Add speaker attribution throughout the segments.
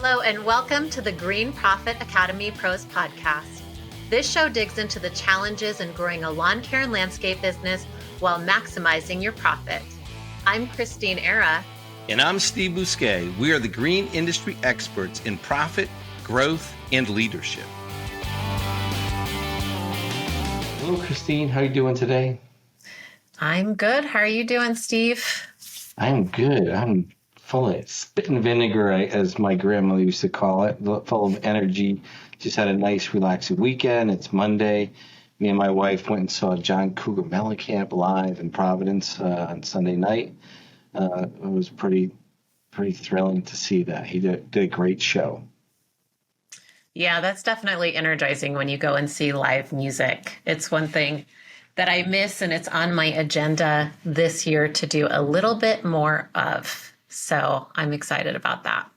Speaker 1: Hello and welcome to the Green Profit Academy Pros podcast. This show digs into the challenges in growing a lawn care and landscape business while maximizing your profit. I'm Christeen.
Speaker 2: And I'm Steve Bousquet. We are the green industry experts in profit, growth, and leadership. Hello, Christeen. How are you doing today?
Speaker 1: I'm good. How are you doing, Steve?
Speaker 2: I'm good. I'm full of spit and vinegar, as my grandmother used to call it, full of energy. Just had a nice, relaxing weekend. It's Monday. Me and my wife went and saw John Cougar Mellencamp live in Providence on Sunday night. It was pretty thrilling to see that. He did a great show.
Speaker 1: Yeah, that's definitely energizing when you go and see live music. It's one thing that I miss, and it's on my agenda this year to do a little bit more of. So I'm excited about that.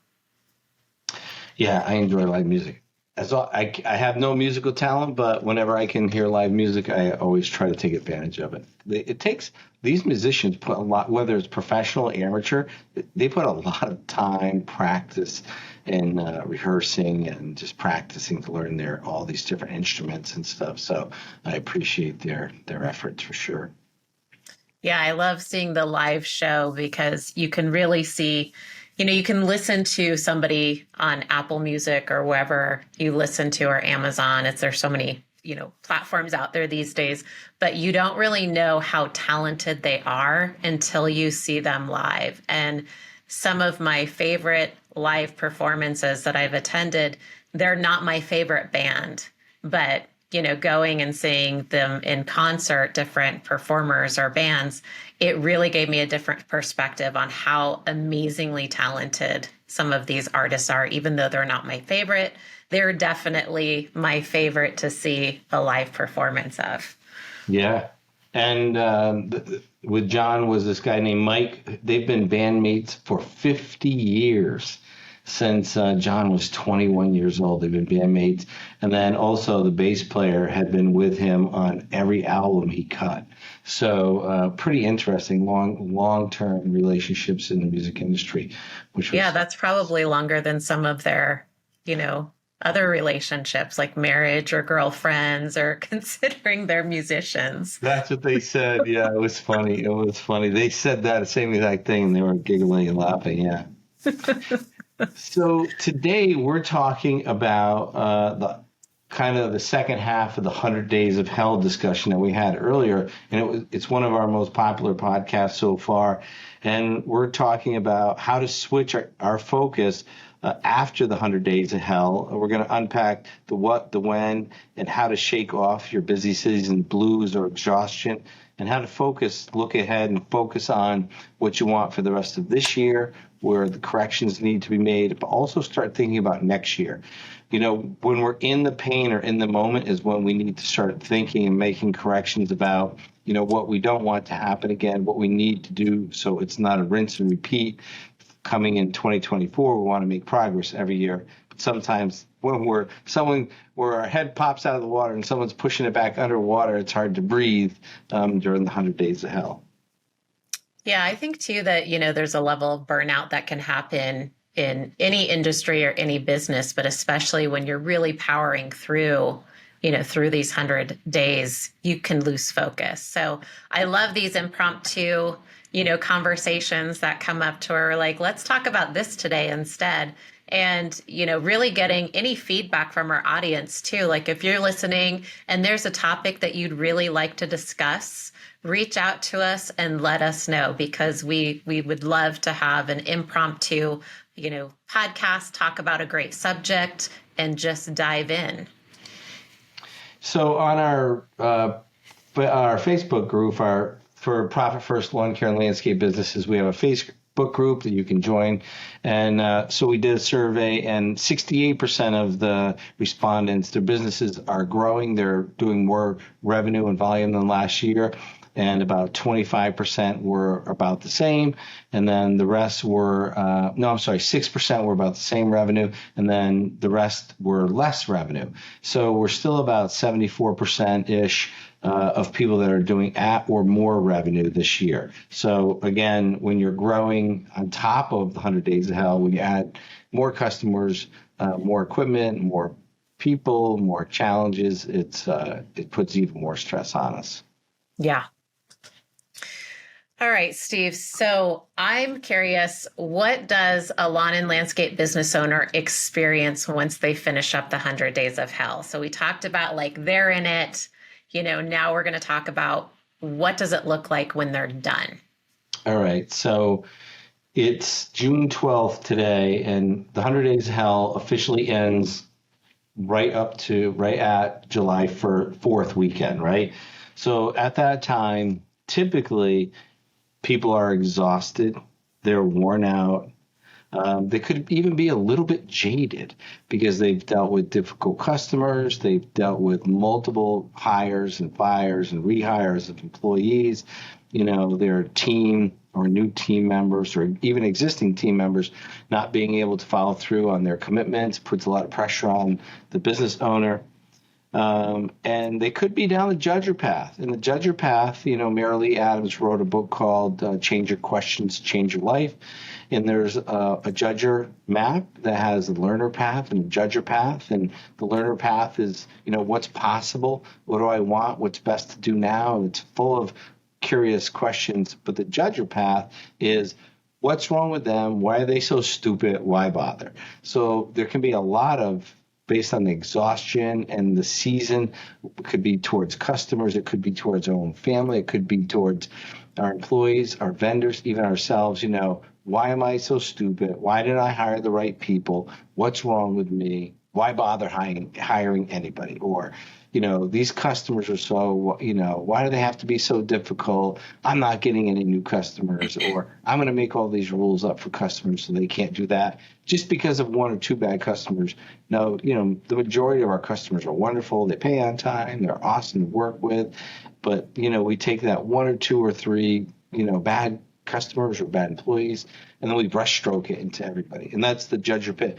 Speaker 2: Yeah, I enjoy live music. I have no musical talent, but whenever I can hear live music, I always try to take advantage of it. It takes these musicians put a lot, whether it's professional or amateur, they put a lot of time, practice, and rehearsing and just practicing to learn all these different instruments and stuff. So I appreciate their efforts for sure.
Speaker 1: Yeah, I love seeing the live show because you can really see, you can listen to somebody on Apple Music or wherever you listen to, or Amazon. There's so many, platforms out there these days, but you don't really know how talented they are until you see them live. And some of my favorite live performances that I've attended, they're not my favorite band, but going and seeing them in concert, different performers or bands, it really gave me a different perspective on how amazingly talented some of these artists are. Even though they're not my favorite, they're definitely my favorite to see a live performance of.
Speaker 2: Yeah. And with John was this guy named Mike. They've been bandmates for 50 years. Since John was 21 years old, they've been bandmates. And then also the bass player had been with him on every album he cut. So pretty interesting, long-term relationships in the music industry.
Speaker 1: That's probably longer than some of their, other relationships like marriage or girlfriends, or considering they're musicians.
Speaker 2: That's what they said. Yeah, it was funny. They said that same exact thing, and they were giggling and laughing. Yeah. So today we're talking about the second half of the 100 Days of Hell discussion that we had earlier, and it's one of our most popular podcasts so far. And we're talking about how to switch our focus after the 100 Days of Hell. We're going to unpack the what, the when, and how to shake off your busy season blues or exhaustion, and how to look ahead and focus on what you want for the rest of this year, where the corrections need to be made, but also start thinking about next year. When we're in the pain or in the moment is when we need to start thinking and making corrections about, what we don't want to happen again, what we need to do so it's not a rinse and repeat. Coming in 2024, we want to make progress every year. But sometimes when our head pops out of the water and someone's pushing it back underwater, it's hard to breathe during the 100 Days of Hell.
Speaker 1: Yeah, I think too that, there's a level of burnout that can happen in any industry or any business, but especially when you're really powering through, through these 100 days, you can lose focus. So I love these impromptu, conversations that come up to her, like, let's talk about this today instead. And, really getting any feedback from our audience too. Like if you're listening and there's a topic that you'd really like to discuss, reach out to us and let us know, because we would love to have an impromptu, podcast, talk about a great subject and just dive in.
Speaker 2: So on our Facebook group, for Profit First Lawn Care and Landscape Businesses, we have a Facebook group that you can join. And so we did a survey, and 68% of the respondents, their businesses are growing. They're doing more revenue and volume than last year. and about 25% were about the same. And then the rest were, 6% were about the same revenue. And then the rest were less revenue. So we're still about 74%-ish of people that are doing at or more revenue this year. So again, when you're growing on top of the 100 Days of Hell, when you add more customers, more equipment, more people, more challenges, it puts even more stress on us.
Speaker 1: Yeah. All right, Steve. So I'm curious, what does a lawn and landscape business owner experience once they finish up the 100 Days of Hell? So we talked about like they're in it. Now we're going to talk about what does it look like when they're done.
Speaker 2: All right. So it's June 12th today, and the 100 Days of Hell officially ends right at July 4th weekend, right? So at that time, typically people are exhausted, they're worn out. They could even be a little bit jaded because they've dealt with difficult customers. They've dealt with multiple hires and fires and rehires of employees. Their team or new team members or even existing team members not being able to follow through on their commitments puts a lot of pressure on the business owner. And they could be down the judger path. And the judger path, Marilee Adams wrote a book called Change Your Questions, Change Your Life. And there's a judger map that has a learner path and a judger path. And the learner path is, what's possible? What do I want? What's best to do now? And it's full of curious questions. But the judger path is, what's wrong with them? Why are they so stupid? Why bother? So there can be a lot of, based on the exhaustion and the season, it could be towards customers, it could be towards our own family, it could be towards our employees, our vendors, even ourselves. Why am I so stupid? Why didn't I hire the right people? What's wrong with me? Why bother hiring anybody? Or, these customers are so, why do they have to be so difficult? I'm not getting any new customers, or I'm going to make all these rules up for customers so they can't do that just because of one or two bad customers. No, the majority of our customers are wonderful. They pay on time. They're awesome to work with. But, we take that one or two or three, bad customers or bad employees, and then we brush stroke it into everybody. And that's the judger pit,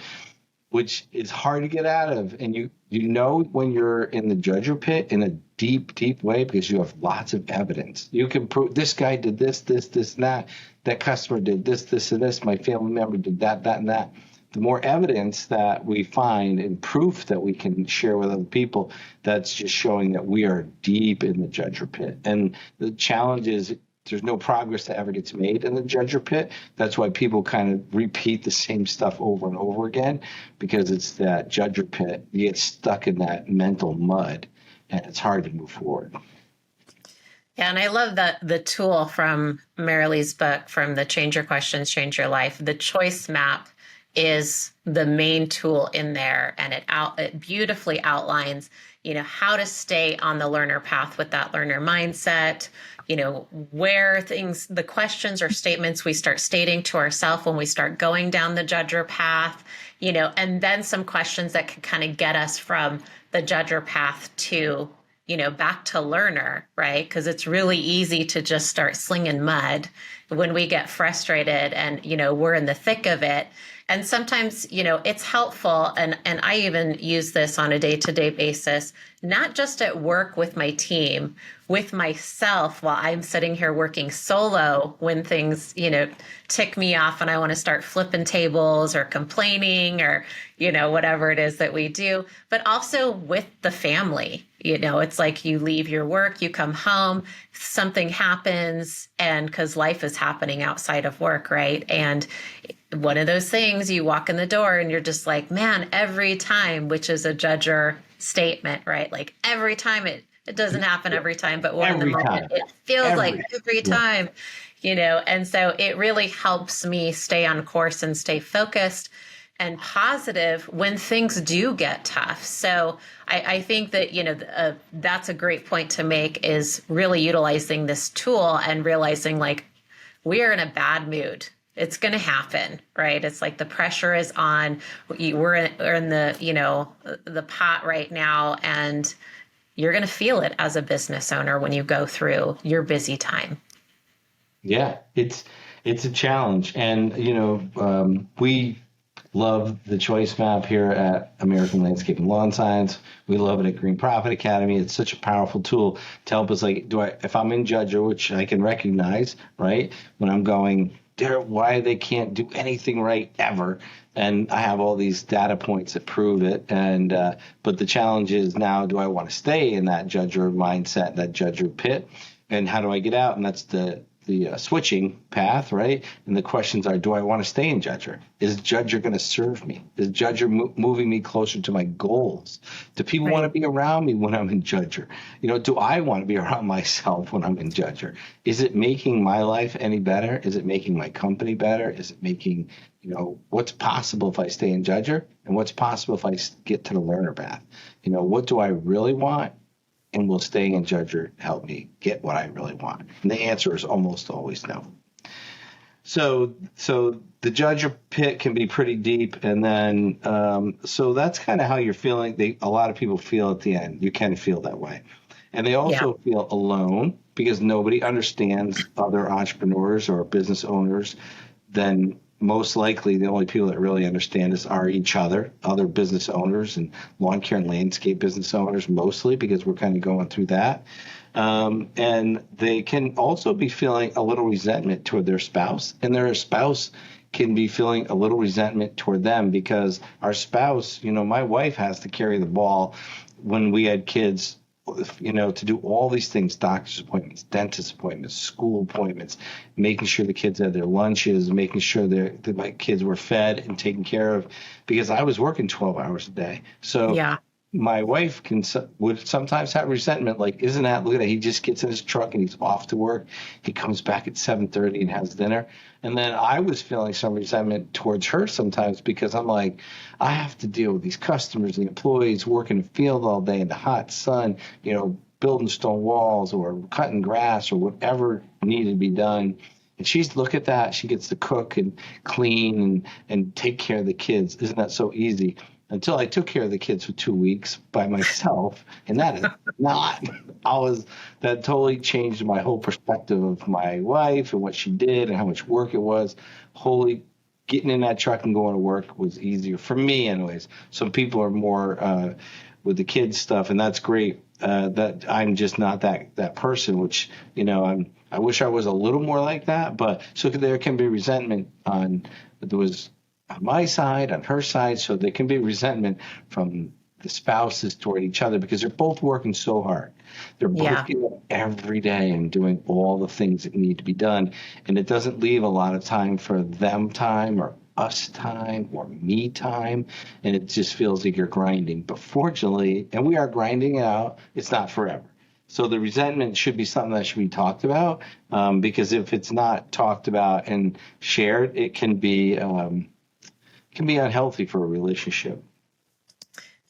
Speaker 2: which is hard to get out of. And you when you're in the judger pit in a deep, deep way because you have lots of evidence. You can prove this guy did this, and that. That customer did this, and this. My family member did that, and that. The more evidence that we find and proof that we can share with other people, that's just showing that we are deep in the judger pit. And the challenge is there's no progress that ever gets made in the judger pit. That's why people kind of repeat the same stuff over and over again, because it's that judger pit. You get stuck in that mental mud, and it's hard to move forward.
Speaker 1: Yeah, and I love the tool from Marilee's book, from the Change Your Questions, Change Your Life. The choice map is the main tool in there, and it beautifully outlines, how to stay on the learner path with that learner mindset, where the questions or statements we start stating to ourselves when we start going down the judger path, and then some questions that can kind of get us from the judger path to, back to learner, right? Because it's really easy to just start slinging mud when we get frustrated and, we're in the thick of it. And sometimes, it's helpful. And I even use this on a day-to-day basis, not just at work with my team, with myself while I'm sitting here working solo when things, tick me off and I want to start flipping tables or complaining or, whatever it is that we do, but also with the family. It's like you leave your work, you come home, something happens, and because life is happening outside of work, right? And one of those things, you walk in the door and you're just like, man, every time, which is a judger statement, right? Like every time it doesn't happen every time, but one in the moment, it feels like every time, and so it really helps me stay on course and stay focused and positive when things do get tough. So I think that, that's a great point to make, is really utilizing this tool and realizing like we are in a bad mood. It's going to happen, right? It's like the pressure is on. We're in the, the pot right now, and you're going to feel it as a business owner when you go through your busy time.
Speaker 2: Yeah, it's a challenge, and we love the choice map here at American Landscape and Lawn Science. We love it at Green Profit Academy. It's such a powerful tool to help us. Like, if I'm in Judger, which I can recognize, right, when I'm going, why they can't do anything right ever, and I have all these data points that prove it. And but the challenge is now, do I want to stay in that Judger mindset, that Judger pit, and how do I get out? And that's the switching path, right? And the questions are, do I want to stay in Judger? Is Judger going to serve me? Is Judger moving me closer to my goals? Do people want to be around me when I'm in Judger? Do I want to be around myself when I'm in Judger? Is it making my life any better? Is it making my company better? Is it making, what's possible if I stay in Judger? And what's possible if I get to the learner path? What do I really want? And will staying in Judger help me get what I really want? And the answer is almost always no. So the Judger pit can be pretty deep, and then so that's kind of how you're feeling. A lot of people feel at the end. You can feel that way, and they also feel alone because nobody understands other entrepreneurs or business owners. Then most likely the only people that really understand us are each other, other business owners and lawn care and landscape business owners mostly, because we're kind of going through that. And they can also be feeling a little resentment toward their spouse, and their spouse can be feeling a little resentment toward them because our spouse, my wife has to carry the ball when we had kids, to do all these things, doctor's appointments, dentist appointments, school appointments, making sure the kids had their lunches, making sure that my kids were fed and taken care of, because I was working 12 hours a day. So my wife would sometimes have resentment, like, look at that, he just gets in his truck and he's off to work. He comes back at 7:30 and has dinner. And then I was feeling some resentment towards her sometimes because I'm like, I have to deal with these customers and employees working in the field all day in the hot sun, building stone walls or cutting grass or whatever needed to be done. And she's look at that. She gets to cook and clean and take care of the kids. Isn't that so easy? Until I took care of the kids for 2 weeks by myself. And that is not, that totally changed my whole perspective of my wife and what she did and how much work it was. Getting in that truck and going to work was easier for me anyways. Some people are more with the kids stuff, and that's great. That I'm just not that person, which, I wish I was a little more like that. But so there can be resentment on my side, on her side, so there can be resentment from the spouses toward each other because they're both working so hard. They're both getting up every day and doing all the things that need to be done, and it doesn't leave a lot of time for them time or us time or me time, and it just feels like you're grinding. But fortunately, and we are grinding it out, it's not forever. So the resentment should be something that should be talked about, because if it's not talked about and shared, it can be unhealthy for a relationship.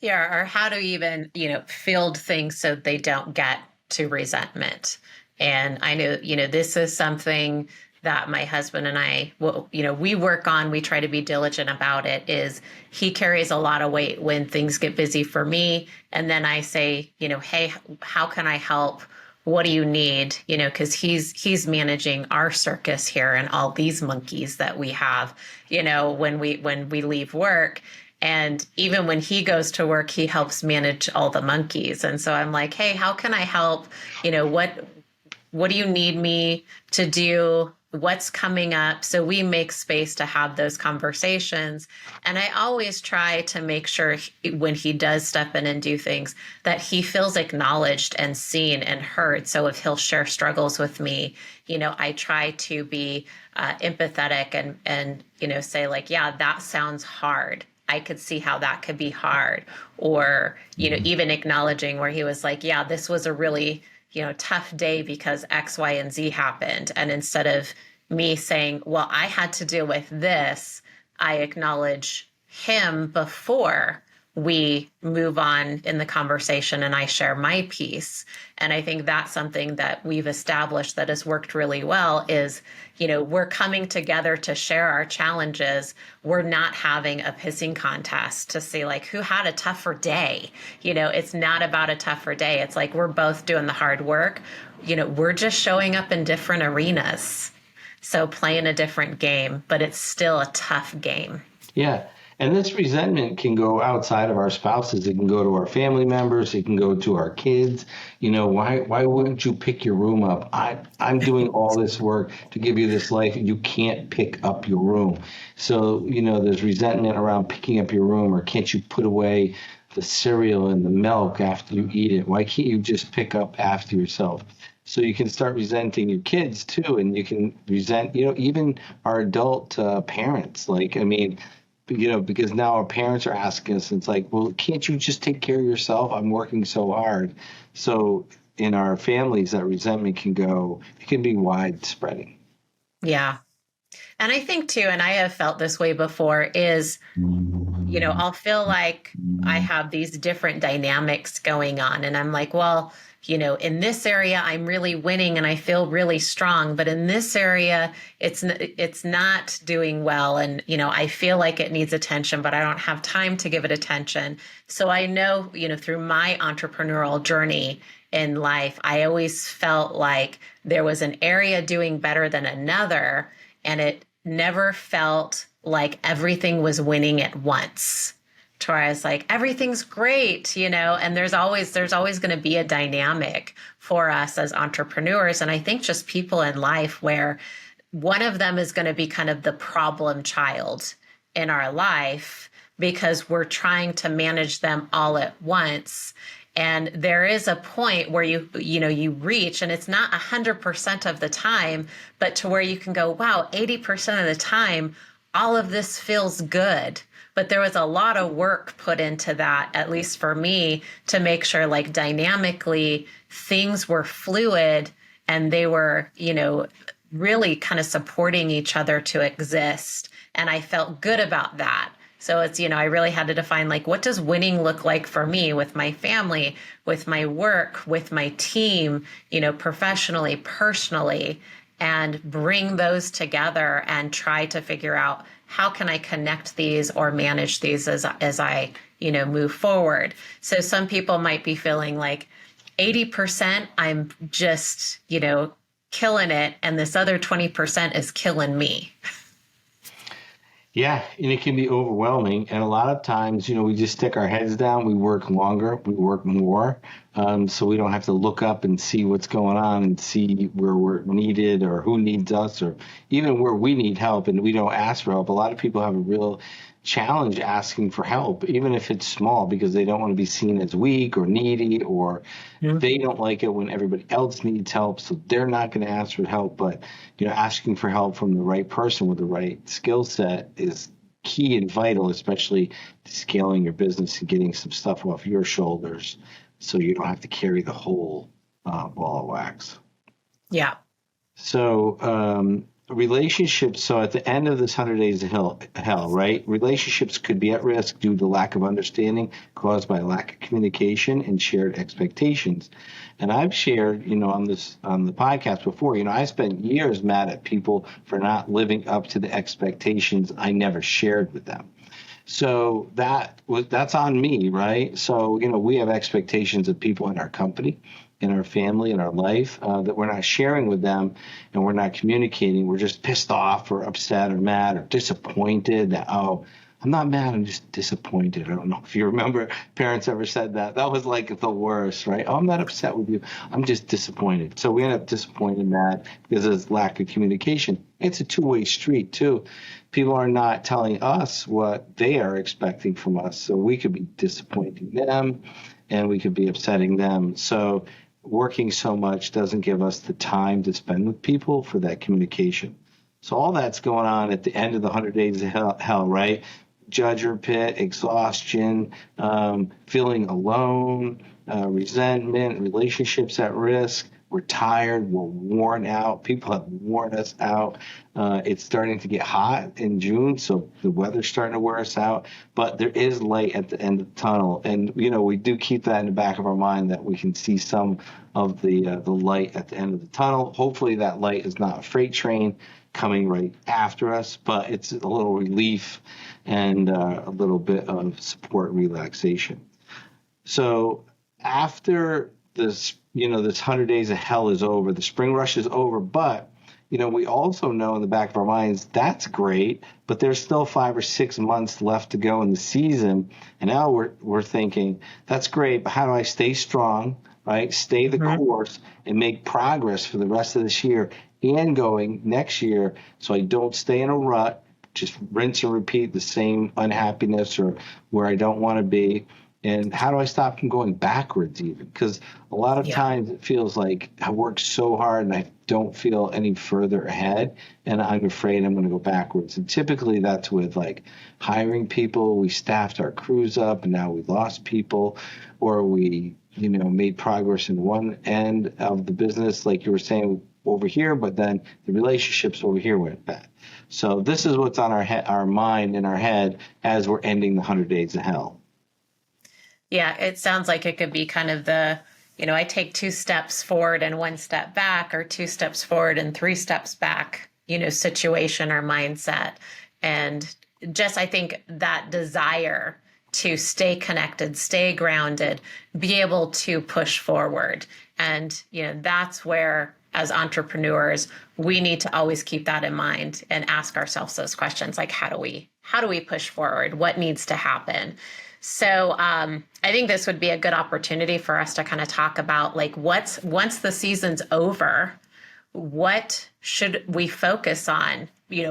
Speaker 1: Yeah, or how to even, field things so they don't get to resentment. And I know, this is something that my husband and I, we work on, we try to be diligent about it, is he carries a lot of weight when things get busy for me. And then I say, hey, how can I help? What do you need? Because he's managing our circus here and all these monkeys that we have, when we leave work. And even when he goes to work, he helps manage all the monkeys. And so I'm like, hey, how can I help? What do you need me to do? What's coming up? So we make space to have those conversations. And I always try to make sure when he does step in and do things that he feels acknowledged and seen and heard. So if he'll share struggles with me, I try to be empathetic and say like, yeah, that sounds hard. I could see how that could be hard. Or, even acknowledging where he was like, yeah, this was a really tough day because X, Y, and Z happened. And instead of me saying, well, I had to deal with this, I acknowledge him before we move on in the conversation and I share my piece. And I think that's something that we've established that has worked really well is, we're coming together to share our challenges. We're not having a pissing contest to see like who had a tougher day. It's not about a tougher day. It's like we're both doing the hard work. We're just showing up in different arenas. So playing a different game, but it's still a tough game.
Speaker 2: Yeah. And this resentment can go outside of our spouses. It can go to our family members. It can go to our kids. Why wouldn't you pick your room up? I'm doing all this work to give you this life, and you can't pick up your room. So, there's resentment around picking up your room, or can't you put away the cereal and the milk after you eat it? Why can't you just pick up after yourself? So you can start resenting your kids too, and you can resent, even our adult parents. Because now our parents are asking us, it's like, well, can't you just take care of yourself? I'm working so hard. So in our families, that resentment it can be widespread.
Speaker 1: Yeah. And I think too, and I have felt this way before, is, I'll feel like I have these different dynamics going on. And I'm like, well, in this area, I'm really winning and I feel really strong. But in this area, it's not doing well. And, I feel like it needs attention, but I don't have time to give it attention. So I know, through my entrepreneurial journey in life, I always felt like there was an area doing better than another. And it never felt like everything was winning at once. To where I was like, everything's great, and there's always going to be a dynamic for us as entrepreneurs. And I think just people in life where one of them is going to be kind of the problem child in our life because we're trying to manage them all at once. And there is a point where you reach, and it's not 100% of the time, but to where you can go, wow, 80% of the time, all of this feels good. But there was a lot of work put into that, at least for me, to make sure like dynamically things were fluid and they were, really kind of supporting each other to exist. And I felt good about that. So it's, I really had to define like, what does winning look like for me with my family, with my work, with my team, professionally, personally, and bring those together and try to figure out how can I connect these or manage these as I, move forward. So some people might be feeling like 80% I'm just, killing it. And this other 20% is killing me.
Speaker 2: Yeah, and it can be overwhelming. And a lot of times, we just stick our heads down. We work longer. We work more. So we don't have to look up and see what's going on and see where we're needed or who needs us or even where we need help and we don't ask for help. A lot of people have a real challenge asking for help, even if it's small, because they don't want to be seen as weak or needy, or they don't like it when everybody else needs help. So they're not going to ask for help. But, asking for help from the right person with the right skill set is key and vital, especially to scaling your business and getting some stuff off your shoulders so you don't have to carry the whole ball of wax.
Speaker 1: Yeah.
Speaker 2: So relationships. So at the end of this 100 days of hell, right? Relationships could be at risk due to lack of understanding caused by lack of communication and shared expectations. And I've shared, on the podcast before, I spent years mad at people for not living up to the expectations I never shared with them. So that's on me, right? So, we have expectations of people in our company, in our family, in our life, that we're not sharing with them and we're not communicating. We're just pissed off or upset or mad or disappointed that, I'm not mad, I'm just disappointed. I don't know if you remember parents ever said that. That was like the worst, right? I'm not upset with you. I'm just disappointed. So we end up disappointed, mad because there's lack of communication. It's a two-way street too. People are not telling us what they are expecting from us. So we could be disappointing them and we could be upsetting them. So working so much doesn't give us the time to spend with people for that communication. So all that's going on at the end of the 100 days of hell, right? Judger pit, exhaustion, feeling alone, resentment, relationships at risk, We're tired. We're worn out. People have worn us out. It's starting to get hot in June, so the weather's starting to wear us out. But there is light at the end of the tunnel, and we do keep that in the back of our mind that we can see some of the light at the end of the tunnel. Hopefully, that light is not a freight train coming right after us, but it's a little relief and a little bit of support and relaxation. So after this, this 100 days of hell is over, the spring rush is over, but we also know in the back of our minds that's great, but there's still 5 or 6 months left to go in the season, and now we're thinking that's great, but how do I stay strong, right? Stay the course and make progress for the rest of this year and going next year, so I don't stay in a rut, just rinse and repeat the same unhappiness or where I don't want to be. And how do I stop from going backwards even? Because a lot of times it feels like I work so hard and I don't feel any further ahead, and I'm afraid I'm going to go backwards. And typically that's with like hiring people. We staffed our crews up and now we lost people, or we made progress in one end of the business, like you were saying over here, but then the relationships over here went bad. So this is what's on our mind and our head as we're ending the 100 days of hell.
Speaker 1: Yeah, it sounds like it could be kind of the, I take 2 steps forward and 1 step back, or 2 steps forward and 3 steps back, situation or mindset. And just, I think that desire to stay connected, stay grounded, be able to push forward. And, that's where, as entrepreneurs, we need to always keep that in mind and ask ourselves those questions, like, how do we push forward? What needs to happen? So I think this would be a good opportunity for us to kind of talk about, like, once the season's over, what should we focus on,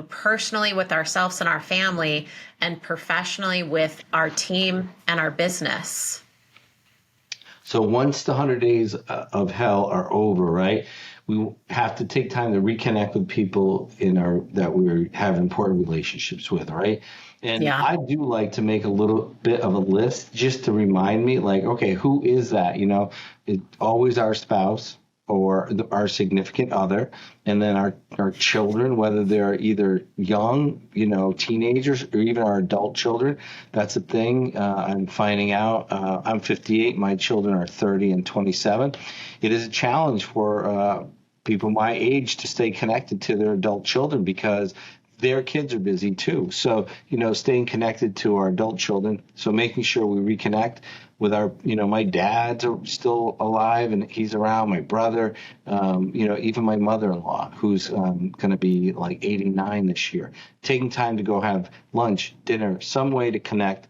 Speaker 1: personally with ourselves and our family, and professionally with our team and our business.
Speaker 2: So once the 100 days of hell are over, right, we have to take time to reconnect with people that we have important relationships with, right? And I do like to make a little bit of a list just to remind me, like, okay, who is that? It's always our spouse or our significant other, and then our children, whether they're either young, teenagers, or even our adult children. That's a thing I'm finding out. I'm 58. My children are 30 and 27. It is a challenge for people my age to stay connected to their adult children because their kids are busy too. So, staying connected to our adult children. So making sure we reconnect with our, my dad's still alive and he's around, my brother, even my mother-in-law, who's going to be like 89 this year. Taking time to go have lunch, dinner, some way to connect.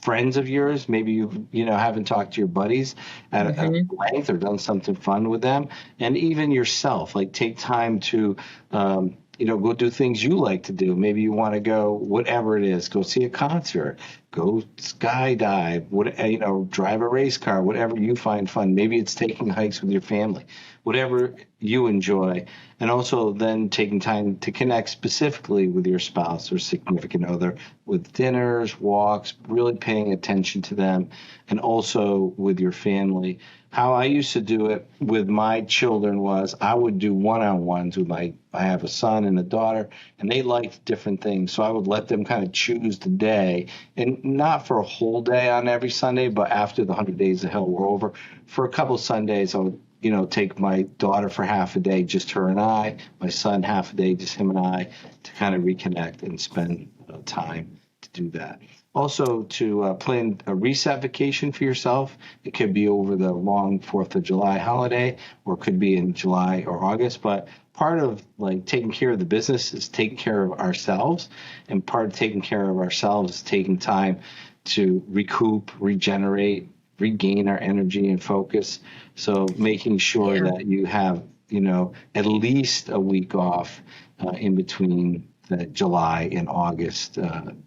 Speaker 2: Friends of yours, maybe you haven't talked to your buddies at length or done something fun with them, and even yourself, like take time to go do things you like to do. Maybe you want to go, whatever it is, go see a concert, go skydive, drive a race car, whatever you find fun. Maybe it's taking hikes with your family, whatever you enjoy. And also then taking time to connect specifically with your spouse or significant other with dinners, walks, really paying attention to them, and also with your family. How I used to do it with my children was I would do one-on-ones with I have a son and a daughter, and they liked different things. So I would let them kind of choose the day, and not for a whole day on every Sunday, but after the 100 days of hell were over, for a couple of Sundays, I would take my daughter for half a day, just her and I, my son half a day, just him and I, to kind of reconnect and spend time to do that. Also, to plan a reset vacation for yourself. It could be over the long 4th of July holiday, or it could be in July or August. But part of like taking care of the business is taking care of ourselves, and part of taking care of ourselves is taking time to recoup, regenerate, regain our energy and focus. So making sure that you have, at least a week off in between July and August,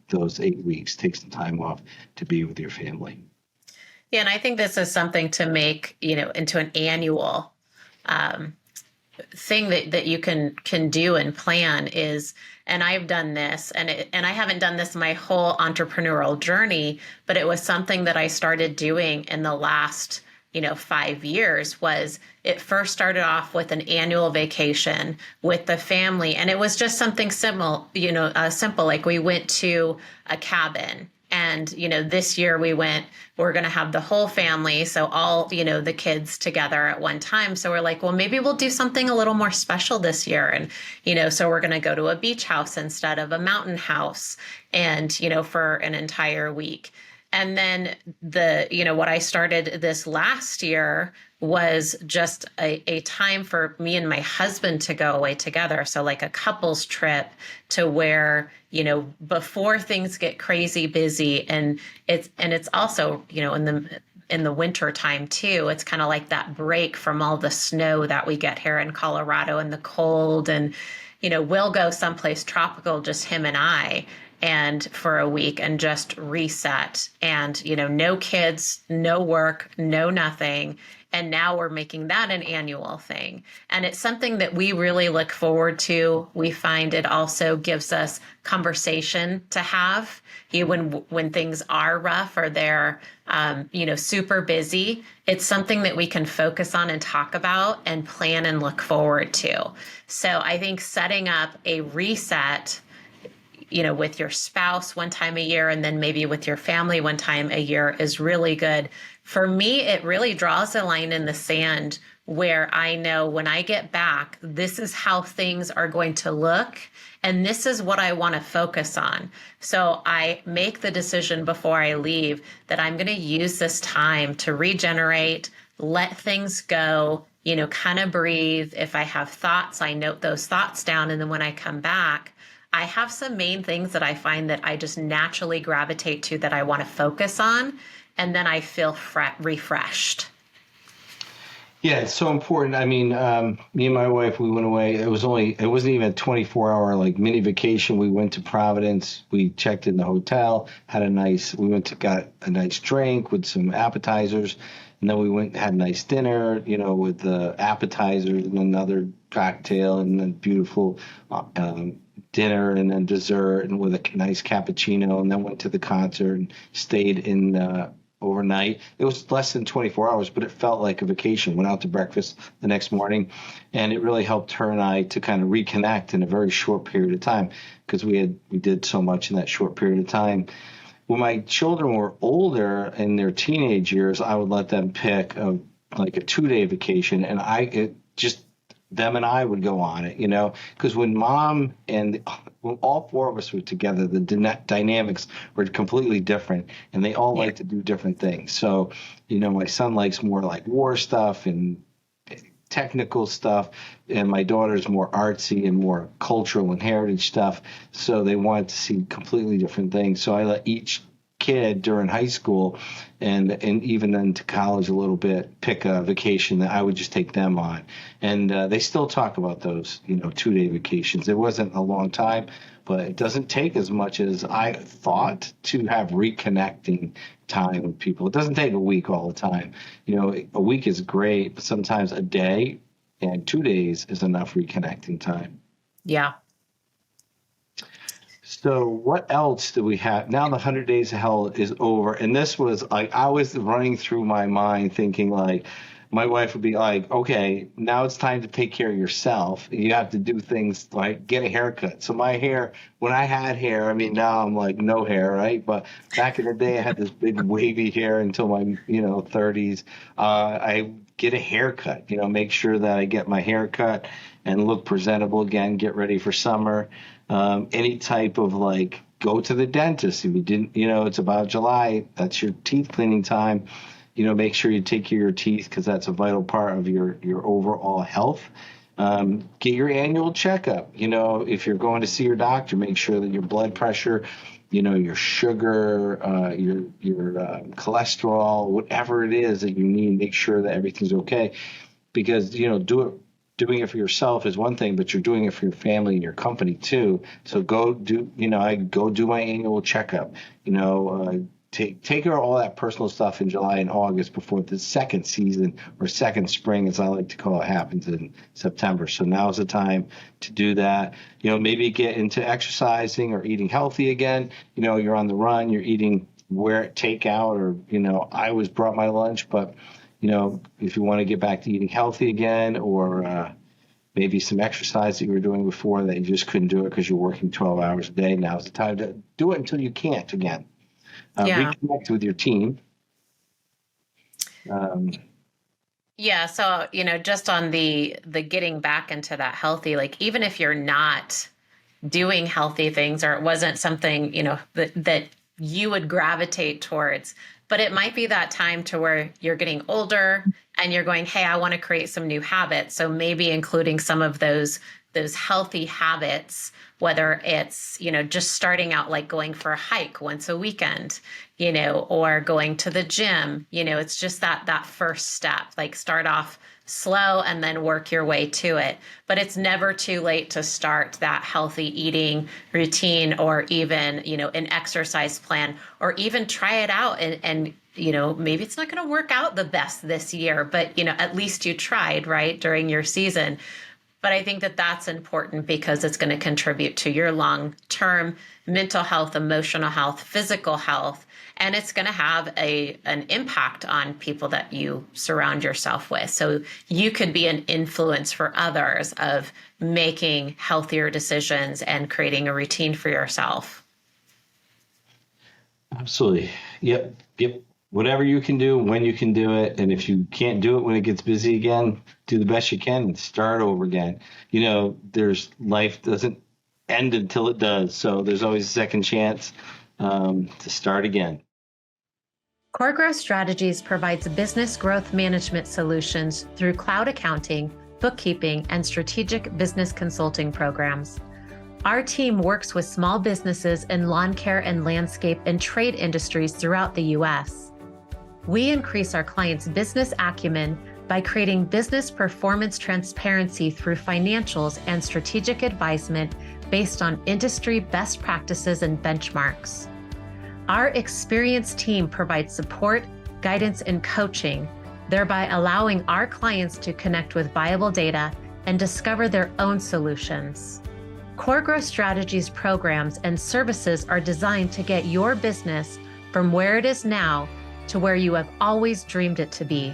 Speaker 2: those 8 weeks, take some time off to be with your family.
Speaker 1: Yeah, and I think this is something to make, into an annual thing that you can do and plan is, and I've done this, and I haven't done this my whole entrepreneurial journey, but it was something that I started doing in the last 5 years was it first started off with an annual vacation with the family. And it was just something simple, simple, like we went to a cabin. And, this year we're going to have the whole family. So all, the kids together at one time. So we're like, well, maybe we'll do something a little more special this year. And, so we're going to go to a beach house instead of a mountain house and, for an entire week. And then what I started this last year was just a time for me and my husband to go away together. So like a couples trip to where, before things get crazy busy, and it's also, in the winter time too, it's kind of like that break from all the snow that we get here in Colorado and the cold. And, we'll go someplace tropical, just him and I, and for a week and just reset and, no kids, no work, no nothing. And now we're making that an annual thing. And it's something that we really look forward to. We find it also gives us conversation to have when things are rough or they're, super busy. It's something that we can focus on and talk about and plan and look forward to. So I think setting up a reset, with your spouse one time a year and then maybe with your family one time a year is really good. For me, it really draws a line in the sand where I know when I get back, this is how things are going to look. And this is what I want to focus on. So I make the decision before I leave that I'm going to use this time to regenerate, let things go, kind of breathe. If I have thoughts, I note those thoughts down. And then when I come back, I have some main things that I find that I just naturally gravitate to that I want to focus on. And then I feel refreshed.
Speaker 2: Yeah, it's so important. I mean, me and my wife, we went away. It wasn't even a 24-hour like mini vacation. We went to Providence. We checked in the hotel, got a nice drink with some appetizers. And then we went and had a nice dinner, with the appetizers and another cocktail and then beautiful dinner and then dessert and with a nice cappuccino, and then went to the concert and stayed in overnight. It was less than 24 hours, but it felt like a vacation. Went out to breakfast the next morning, and it really helped her and I to kind of reconnect in a very short period of time because we did so much in that short period of time. When my children were older in their teenage years, I would let them pick a 2-day vacation, and them and I would go on it, because when mom and when all four of us were together, the dynamics were completely different, and they all like to do different things. So, my son likes more like war stuff and technical stuff, and my daughter's more artsy and more cultural and heritage stuff. So they wanted to see completely different things. So I let each kid during high school and even into college a little bit pick a vacation that I would just take them on. And they still talk about those, 2-day vacations. It wasn't a long time, but it doesn't take as much as I thought to have reconnecting time with people. It doesn't take a week all the time. A week is great, but sometimes a day and 2 days is enough reconnecting time.
Speaker 1: Yeah.
Speaker 2: So what else do we have? Now the 100 Days of Hell is over. And this was like, I was running through my mind thinking like, my wife would be like, okay, now it's time to take care of yourself. You have to do things like get a haircut. So my hair, when I had hair, I mean, now I'm like no hair, right? But back in the day, I had this big wavy hair until my, 30s. I get a haircut, make sure that I get my haircut and look presentable again, get ready for summer. Any type of go to the dentist. If you didn't, it's about July, that's your teeth cleaning time. Make sure you take care of your teeth because that's a vital part of your overall health. Get your annual checkup. If you're going to see your doctor, make sure that your blood pressure, your sugar, your cholesterol, whatever it is that you need, make sure that everything's okay. Because, doing it for yourself is one thing, but you're doing it for your family and your company too. So go do, I go do my annual checkup, take care of all that personal stuff in July and August before the second season or second spring, as I like to call it, happens in September. So now's the time to do that. Maybe get into exercising or eating healthy again. You're on the run, you're eating takeout or, I always brought my lunch, but if you want to get back to eating healthy again, or maybe some exercise that you were doing before that you just couldn't do it because you're working 12 hours a day. Now's the time to do it until you can't again.
Speaker 1: Yeah.
Speaker 2: Reconnect with your team.
Speaker 1: Yeah. So, just on the getting back into that healthy, like even if you're not doing healthy things or it wasn't something, that you would gravitate towards, but it might be that time to where you're getting older and you're going, hey, I want to create some new habits. So maybe including some of those healthy habits, whether it's, just starting out like going for a hike once a weekend, or going to the gym, it's just that first step, like start off slow and then work your way to it. But it's never too late to start that healthy eating routine, or even, an exercise plan, or even try it out and maybe it's not going to work out the best this year, but, at least you tried, right, during your season. But I think that that's important because it's going to contribute to your long-term mental health, emotional health, physical health, and it's going to have an impact on people that you surround yourself with. So you could be an influence for others of making healthier decisions and creating a routine for yourself.
Speaker 2: Absolutely. Yep. Whatever you can do, when you can do it. And if you can't do it when it gets busy again, do the best you can and start over again. Life doesn't end until it does. So there's always a second chance to start again.
Speaker 1: Core Growth Strategies provides business growth management solutions through cloud accounting, bookkeeping, and strategic business consulting programs. Our team works with small businesses in lawn care and landscape and trade industries throughout the U.S. We increase our clients' business acumen by creating business performance transparency through financials and strategic advisement based on industry best practices and benchmarks. Our experienced team provides support, guidance, and coaching, thereby allowing our clients to connect with viable data and discover their own solutions. Core Growth Strategies programs and services are designed to get your business from where it is now to where you have always dreamed it to be.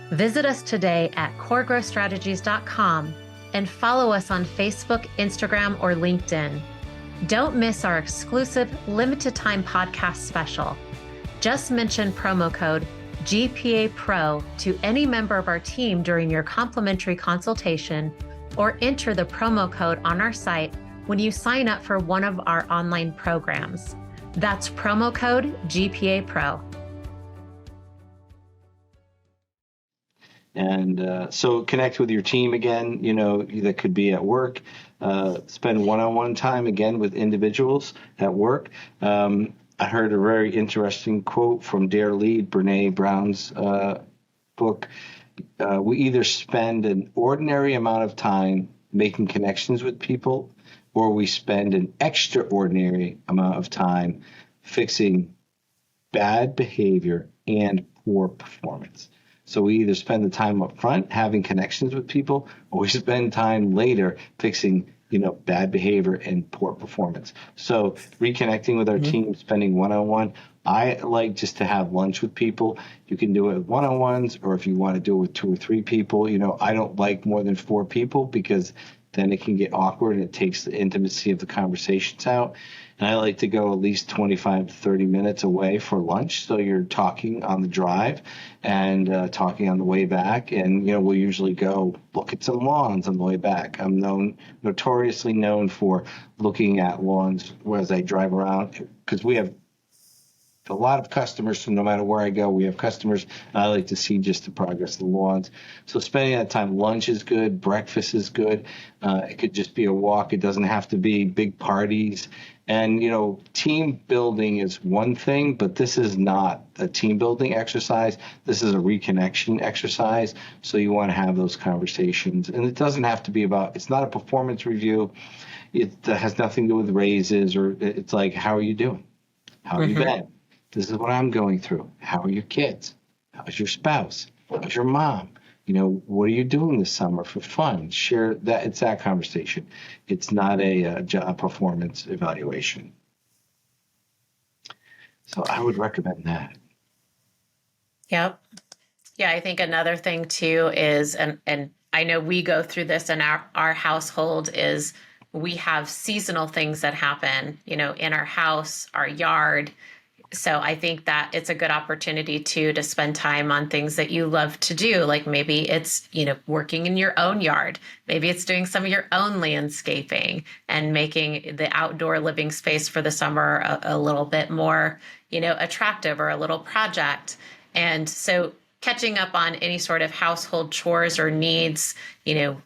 Speaker 1: Visit us today at coregrowthstrategies.com and follow us on Facebook, Instagram, or LinkedIn. Don't miss our exclusive limited time podcast special. Just mention promo code GPA Pro to any member of our team during your complimentary consultation, or enter the promo code on our site when you sign up for one of our online programs. That's promo code GPA Pro.
Speaker 2: And so connect with your team again, that could be at work. Spend one-on-one time again with individuals at work. I heard a very interesting quote from Dare Lead, Brene Brown's book. We either spend an ordinary amount of time making connections with people, or we spend an extraordinary amount of time fixing bad behavior and poor performance. So we either spend the time up front having connections with people, or we spend time later fixing, bad behavior and poor performance. So reconnecting with our team, spending one-on-one. I like just to have lunch with people. You can do it with one-on-ones, or if you want to do it with 2 or 3 people. I don't like more than 4 people because then it can get awkward and it takes the intimacy of the conversations out. And I like to go at least 25 to 30 minutes away for lunch. So you're talking on the drive and talking on the way back. And, we'll usually go look at some lawns on the way back. I'm notoriously known for looking at lawns as I drive around, because we have a lot of customers, so no matter where I go, we have customers. And I like to see just the progress of the lawns. So spending that time, lunch is good, breakfast is good. It could just be a walk. It doesn't have to be big parties. And, team building is one thing, but this is not a team building exercise. This is a reconnection exercise. So you want to have those conversations. And it doesn't have to be it's not a performance review. It has nothing to do with raises, or it's like, how are you doing? How have you been? This is what I'm going through. How are your kids? How's your spouse? How's your mom? What are you doing this summer for fun? Share that. It's that conversation. It's not a job performance evaluation. So I would recommend that.
Speaker 1: Yep. Yeah, I think another thing too is, and I know we go through this in our household, is we have seasonal things that happen, in our house, our yard. So I think that it's a good opportunity too to spend time on things that you love to do. Like maybe it's, working in your own yard. Maybe it's doing some of your own landscaping and making the outdoor living space for the summer a little bit more, attractive, or a little project. And so catching up on any sort of household chores or needs,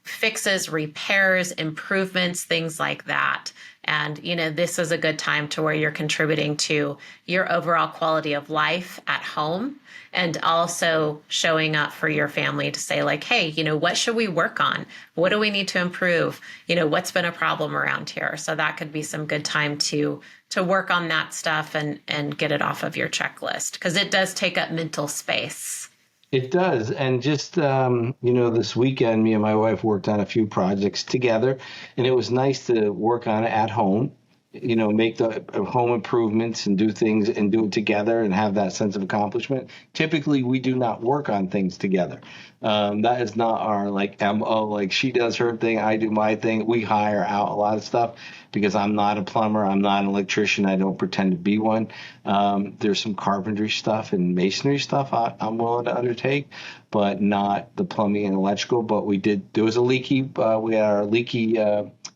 Speaker 1: fixes, repairs, improvements, things like that. And, this is a good time to where you're contributing to your overall quality of life at home, and also showing up for your family to say like, hey, what should we work on? What do we need to improve? What's been a problem around here? So that could be some good time to work on that stuff and get it off of your checklist, because it does take up mental space.
Speaker 2: It does. And just, this weekend, me and my wife worked on a few projects together, and it was nice to work on it at home, make the home improvements and do things and do it together and have that sense of accomplishment. Typically, we do not work on things together. That is not our MO. Like, she does her thing, I do my thing. We hire out a lot of stuff because I'm not a plumber, I'm not an electrician, I don't pretend to be one. There's some carpentry stuff and masonry stuff I'm willing to undertake, but not the plumbing and electrical. But there was we had our leaky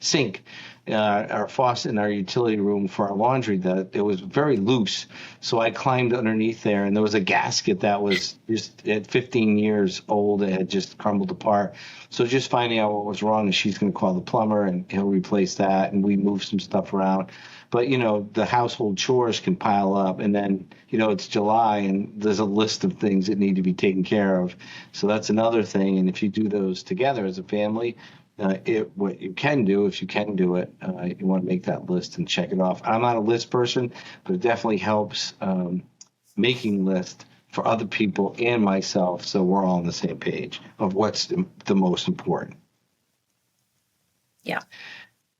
Speaker 2: sink, our faucet in our utility room for our laundry, that it was very loose. So I climbed underneath there, and there was a gasket that was just at 15 years old. It had just crumbled apart. So just finding out what was wrong, and she's going to call the plumber, and he'll replace that. And we moved some stuff around. But, the household chores can pile up, and then, it's July, and there's a list of things that need to be taken care of. So that's another thing. And if you do those together as a family, what you can do, if you can do it, you want to make that list and check it off. I'm not a list person, but it definitely helps making lists for other people and myself, so we're all on the same page of what's the most important.
Speaker 1: Yeah.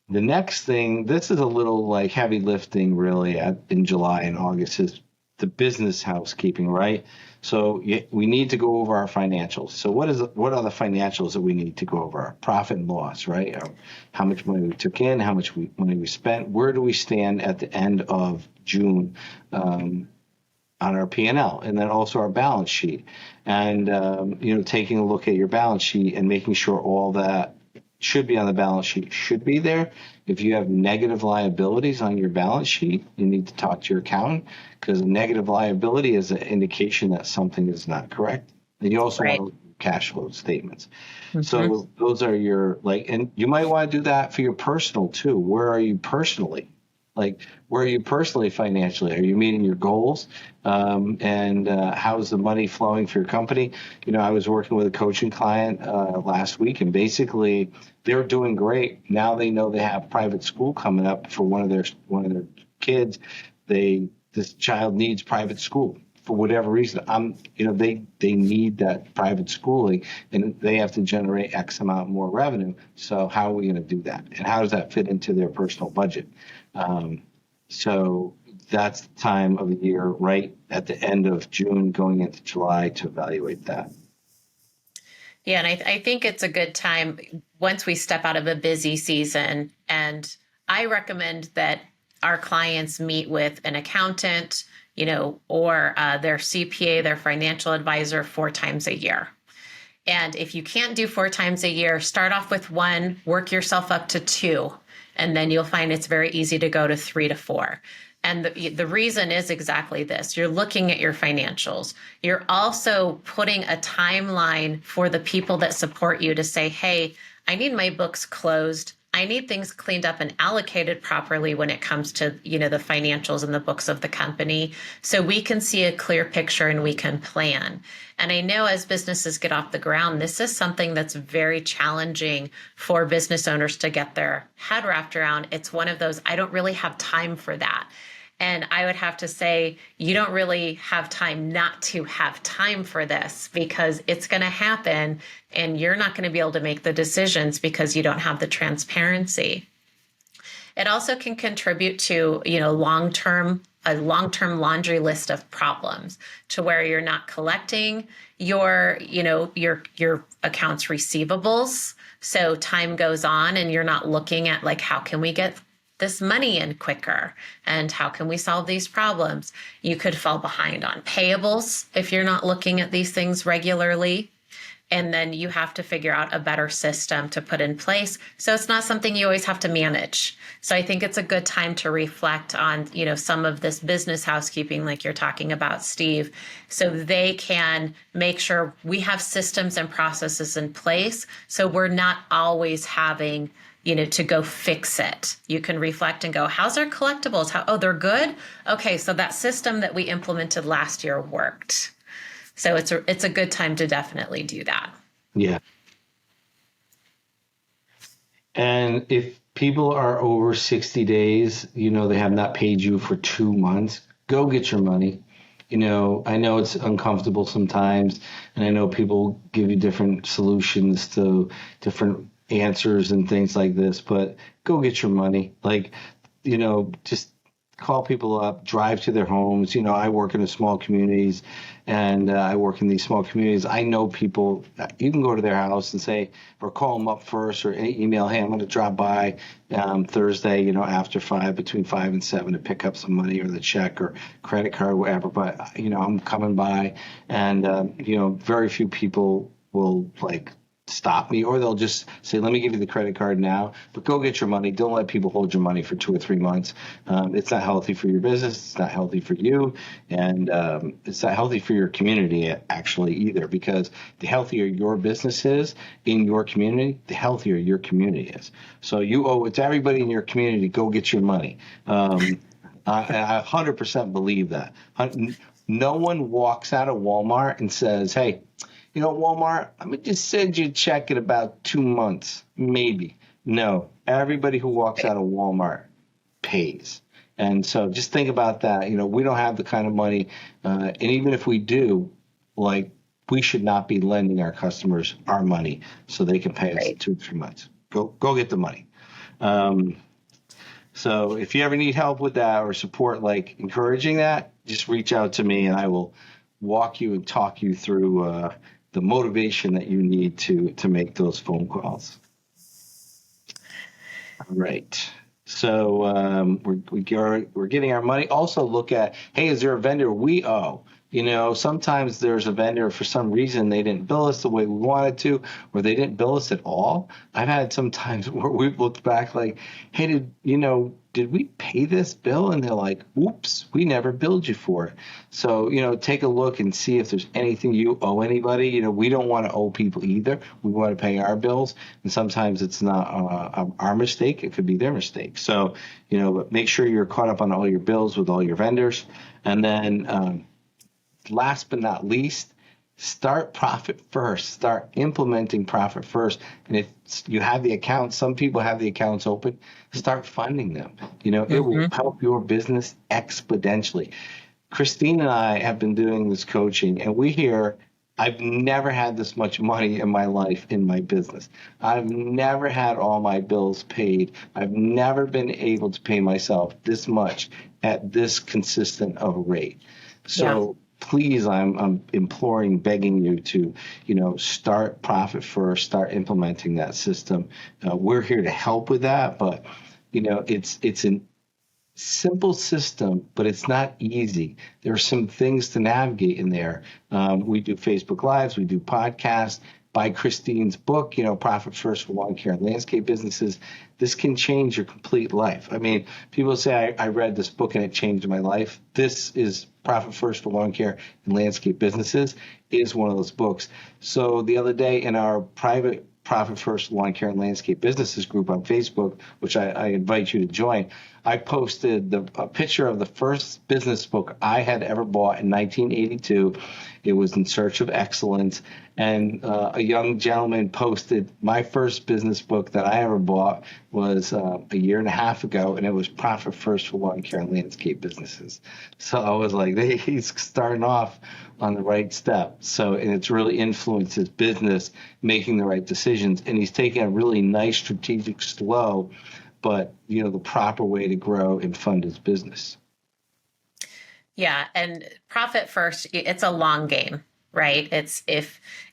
Speaker 2: The next thing, this is a little like heavy lifting really in July and August, is the business housekeeping, right? So we need to go over our financials. So what are the financials that we need to go over? Our profit and loss, right? How much money we took in, how much money we spent, where do we stand at the end of June on our P&L, and then also our balance sheet. And, taking a look at your balance sheet and making sure all that should be on the balance sheet should be there. If you have negative liabilities on your balance sheet, you need to talk to your accountant, because a negative liability is an indication that something is not correct. And you also
Speaker 1: Right.
Speaker 2: want to look at cash flow statements.
Speaker 1: Mm-hmm.
Speaker 2: So those are your and you might want to do that for your personal too. Where are you personally? Where are you personally financially? Are you meeting your goals? And how's the money flowing for your company? I was working with a coaching client last week, and basically they're doing great. Now they know they have private school coming up for one of their kids. This child needs private school for whatever reason. They need that private schooling, and they have to generate X amount more revenue. So how are we going to do that? And how does that fit into their personal budget? So that's the time of the year, right at the end of June, going into July, to evaluate that.
Speaker 1: Yeah, and I think it's a good time once we step out of a busy season. And I recommend that our clients meet with an accountant, or their CPA, their financial advisor, 4 times a year. And if you can't do 4 times a year, start off with 1, work yourself up to 2, and then you'll find it's very easy to go to 3 to 4. And the reason is exactly this. You're looking at your financials. You're also putting a timeline for the people that support you to say, hey, I need my books closed. I need things cleaned up and allocated properly when it comes to, the financials and the books of the company, so we can see a clear picture and we can plan. And I know as businesses get off the ground, this is something that's very challenging for business owners to get their head wrapped around. It's one of those, I don't really have time for that. And I would have to say, you don't really have time not to have time for this, because it's going to happen and you're not going to be able to make the decisions because you don't have the transparency. It also can contribute to, long-term a long-term laundry list of problems to where you're not collecting your, your accounts receivables. So time goes on and you're not looking at like, how can we get this money in quicker and how can we solve these problems? You could fall behind on payables if you're not looking at these things regularly. And then you have to figure out a better system to put in place. So it's not something you always have to manage. So I think it's a good time to reflect on, some of this business housekeeping, like you're talking about, Steve, so they can make sure we have systems and processes in place. So we're not always having, to go fix it. You can reflect and go, how's our collectibles? Oh, they're good. Okay. So that system that we implemented last year worked. So it's a good time to definitely do that.
Speaker 2: Yeah. And if people are over 60 days, they have not paid you for 2 months, go get your money. I know it's uncomfortable sometimes, and I know people give you different solutions to different answers and things like this, but go get your money. Just call people up, drive to their homes. I work in small communities, and I work in these small communities. I know people. You can go to their house and say, or call them up first, or email, hey, I'm going to drop by Thursday, after 5, between 5 and 7 to pick up some money or the check or credit card or whatever. But, I'm coming by, and, very few people will stop me, or they'll just say, let me give you the credit card now, but go get your money. Don't let people hold your money for 2 or 3 months. It's not healthy for your business. It's not healthy for you. And it's not healthy for your community actually either, because the healthier your business is in your community, the healthier your community is. So you owe it to everybody in your community, go get your money. I 100% believe that. No one walks out of Walmart and says, hey, Walmart, I'm going to just send you a check in about 2 months, maybe. No, everybody who walks out of Walmart pays. And so just think about that. We don't have the kind of money. And even if we do, we should not be lending our customers our money so they can pay us in 2 or 3 months. Go get the money. So if you ever need help with that or support, encouraging that, just reach out to me and I will walk you and talk you through the motivation that you need to make those phone calls. All right. So we're getting our money. Also look at, hey, is there a vendor we owe? Sometimes there's a vendor, for some reason, they didn't bill us the way we wanted to, or they didn't bill us at all. I've had some times where we've looked back hey, did we pay this bill? And they're like, oops, we never billed you for it. So, take a look and see if there's anything you owe anybody. We don't want to owe people either. We want to pay our bills. And sometimes it's not our mistake. It could be their mistake. So, but make sure you're caught up on all your bills with all your vendors. And then last but not least, start profit first. Start implementing profit first. And if you have the accounts, some people have the accounts open, start funding them. It will help your business exponentially. Christine and I have been doing this coaching, and we hear, I've never had this much money in my life in my business. I've never had all my bills paid. I've never been able to pay myself this much at this consistent of a rate. So please, I'm imploring, begging you to, start profit first, start implementing that system. We're here to help with that, but, it's a simple system, but it's not easy. There are some things to navigate in there. We do Facebook Lives, we do podcasts. Buy Christeen's book, Profit First for Lawn Care and Landscape Businesses. This can change your complete life. I mean, people say, I read this book and it changed my life. This is Profit First for Lawn Care and Landscape Businesses is one of those books. So the other day in our private Profit First Lawn Care and Landscape Businesses group on Facebook, which I invite you to join, I posted a picture of the first business book I had ever bought in 1982. It was In Search of Excellence. And a young gentleman posted, my first business book that I ever bought was a year and a half ago, and it was Profit First for Lawn Care and Landscape Businesses. So I was like, hey, he's starting off on the right step. And it's really influenced his business, making the right decisions. And he's taking a really nice, strategic, slow, but the proper way to grow and fund his business.
Speaker 1: Yeah, and profit first, it's a long game, right?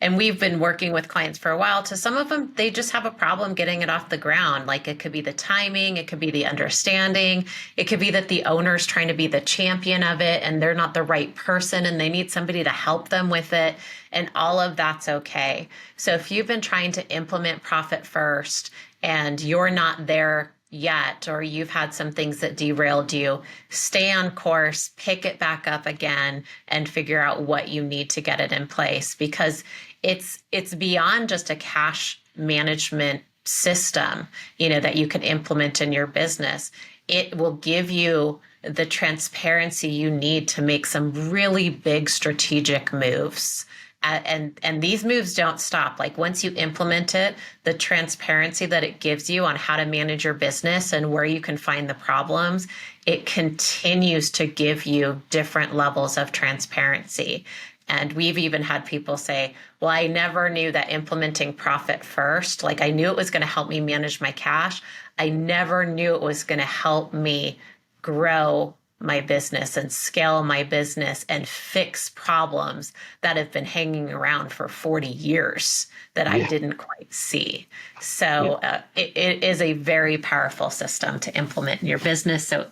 Speaker 1: And we've been working with clients for a while. To some of them, they just have a problem getting it off the ground. Like it could be the timing, it could be the understanding, it could be that the owner's trying to be the champion of it and they're not the right person and they need somebody to help them with it. And all of that's okay. So if you've been trying to implement profit first and you're not there yet, or you've had some things that derailed you, stay on course, pick it back up again, and figure out what you need to get it in place, because it's beyond just a cash management system, that you can implement in your business. It will give you the transparency you need to make some really big strategic moves. And these moves don't stop. Like once you implement it, the transparency that it gives you on how to manage your business and where you can find the problems, it continues to give you different levels of transparency. And we've even had people say, well, I never knew that implementing profit first, like I knew it was going to help me manage my cash. I never knew it was going to help me grow my business and scale my business and fix problems that have been hanging around for 40 years that I didn't quite see. So it is a very powerful system to implement in your business. So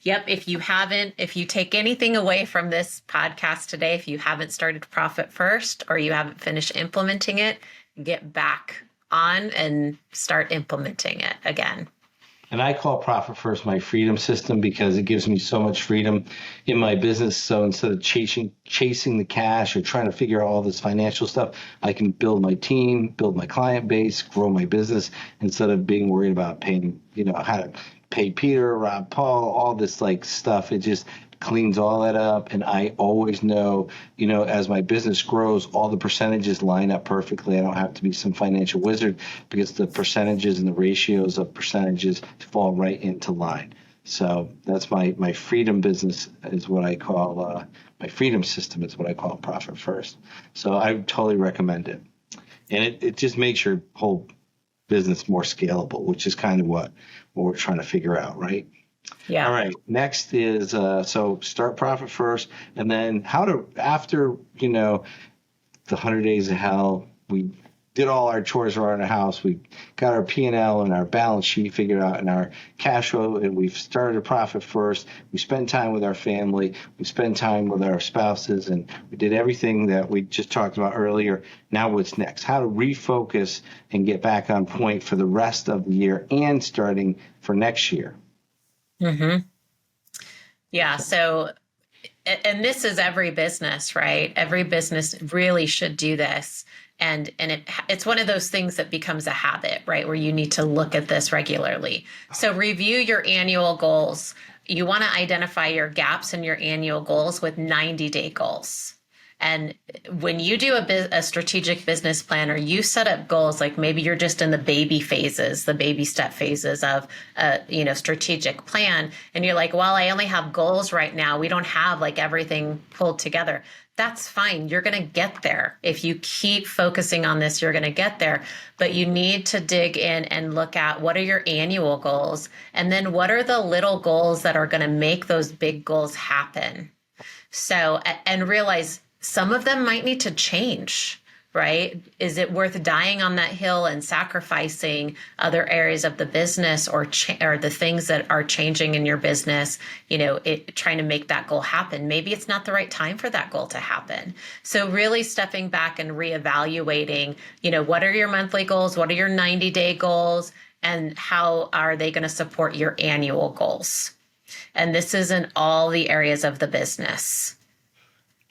Speaker 1: yep, if you take anything away from this podcast today, if you haven't started Profit First or you haven't finished implementing it, get back on and start implementing it again.
Speaker 2: And I call Profit First my freedom system because it gives me so much freedom in my business. So instead of chasing the cash or trying to figure out all this financial stuff, I can build my team, build my client base, grow my business instead of being worried about paying, how to pay Peter, Rob, Paul, all this like stuff. It just cleans all that up. And I always know, as my business grows, all the percentages line up perfectly. I don't have to be some financial wizard because the percentages and the ratios of percentages fall right into line. So that's my freedom business is what I call, my freedom system is what I call Profit First. So I totally recommend it. And it just makes your whole business more scalable, which is kind of what we're trying to figure out, right?
Speaker 1: Yeah.
Speaker 2: All right. Next is so start Profit First, and then how to after the 100 days of hell. We did all our chores around the house. We got our P&L and our balance sheet figured out and our cash flow, and we've started Profit First. We spend time with our family. We spend time with our spouses, and we did everything that we just talked about earlier. Now what's next? How to refocus and get back on point for the rest of the year and starting for next year.
Speaker 1: Mm-hmm. Yeah. So, and this is every business, right? Every business really should do this. And it's one of those things that becomes a habit, right? Where you need to look at this regularly. So review your annual goals. You want to identify your gaps in your annual goals with 90-day goals. And when you do a strategic business plan or you set up goals, like maybe you're just in the baby phases, the baby step phases of a strategic plan, and you're like, well, I only have goals right now. We don't have like everything pulled together. That's fine. You're going to get there. If you keep focusing on this, you're going to get there. But you need to dig in and look at what are your annual goals, and then what are the little goals that are going to make those big goals happen. So, and realize some of them might need to change, right? Is it worth dying on that hill and sacrificing other areas of the business or the things that are changing in your business, trying to make that goal happen? Maybe it's not the right time for that goal to happen. So really stepping back and reevaluating, what are your monthly goals? What are your 90-day goals? And how are they going to support your annual goals? And this is in all the areas of the business.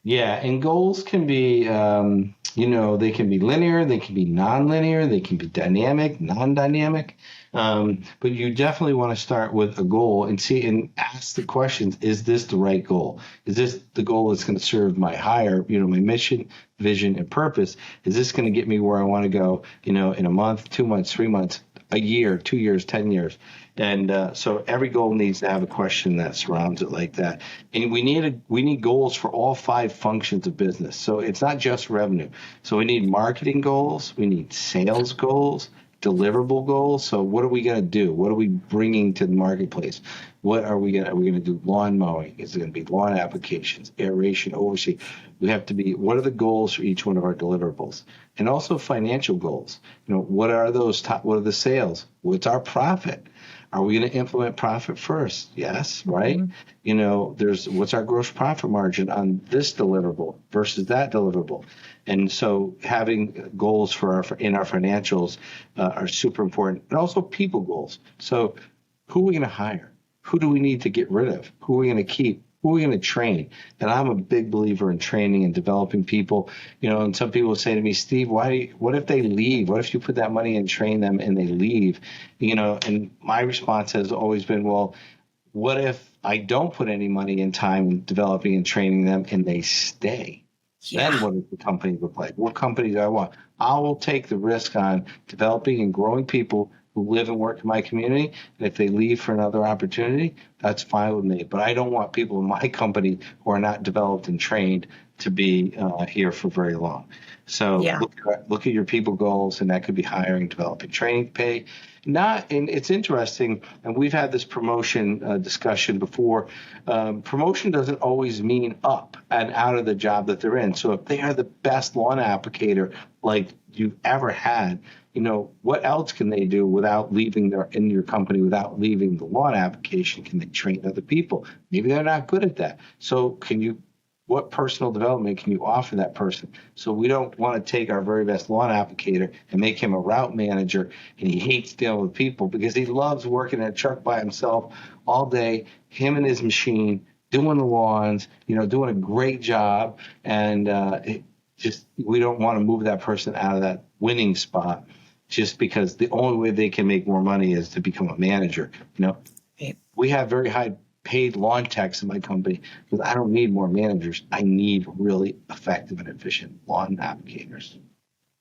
Speaker 2: Yeah, and goals can be, they can be linear, they can be non-linear, they can be dynamic, non-dynamic. But you definitely want to start with a goal and see and ask the questions, is this the right goal? Is this the goal that's going to serve my higher, my mission, vision, and purpose? Is this going to get me where I want to go, in a month, 2 months, 3 months, a year, 2 years, 10 years? And so every goal needs to have a question that surrounds it like that. And we need goals for all 5 functions of business. So it's not just revenue. So we need marketing goals, we need sales goals, deliverable goals. So what are we going to do? What are we bringing to the marketplace? What are we going to do? Lawn mowing? Is it going to be lawn applications, aeration, oversee? We have to be, what are the goals for each one of our deliverables? And also financial goals. What are those top, what are the sales? What's our profit? Are we going to implement profit first? Yes, right? There's what's our gross profit margin on this deliverable versus that deliverable. And so having goals in our financials are super important. And also people goals. So who are we going to hire? Who do we need to get rid of? Who are we going to keep? Who are we going to train? And I'm a big believer in training and developing people. And some people say to me, Steve, what if they leave? What if you put that money and train them and they leave? And my response has always been, well, what if I don't put any money and time in developing and training them and they stay? Yeah. Then what does the company look like? What company do I want? I will take the risk on developing and growing people who live and work in my community. And if they leave for another opportunity, that's fine with me. But I don't want people in my company who are not developed and trained to be here for very long. So look at your people goals, and that could be hiring, developing, training, pay. And it's interesting, and we've had this promotion discussion before. Promotion doesn't always mean up and out of the job that they're in. So if they are the best lawn applicator like you've ever had, what else can they do without leaving in your company, without leaving the lawn application? Can they train other people? Maybe they're not good at that. So what personal development can you offer that person? So we don't want to take our very best lawn applicator and make him a route manager, and he hates dealing with people because he loves working at a truck by himself all day, him and his machine, doing the lawns, doing a great job. And we don't want to move that person out of that winning spot just because the only way they can make more money is to become a manager. We have very high paid lawn techs in my company because I don't need more managers. I need really effective and efficient lawn applicators.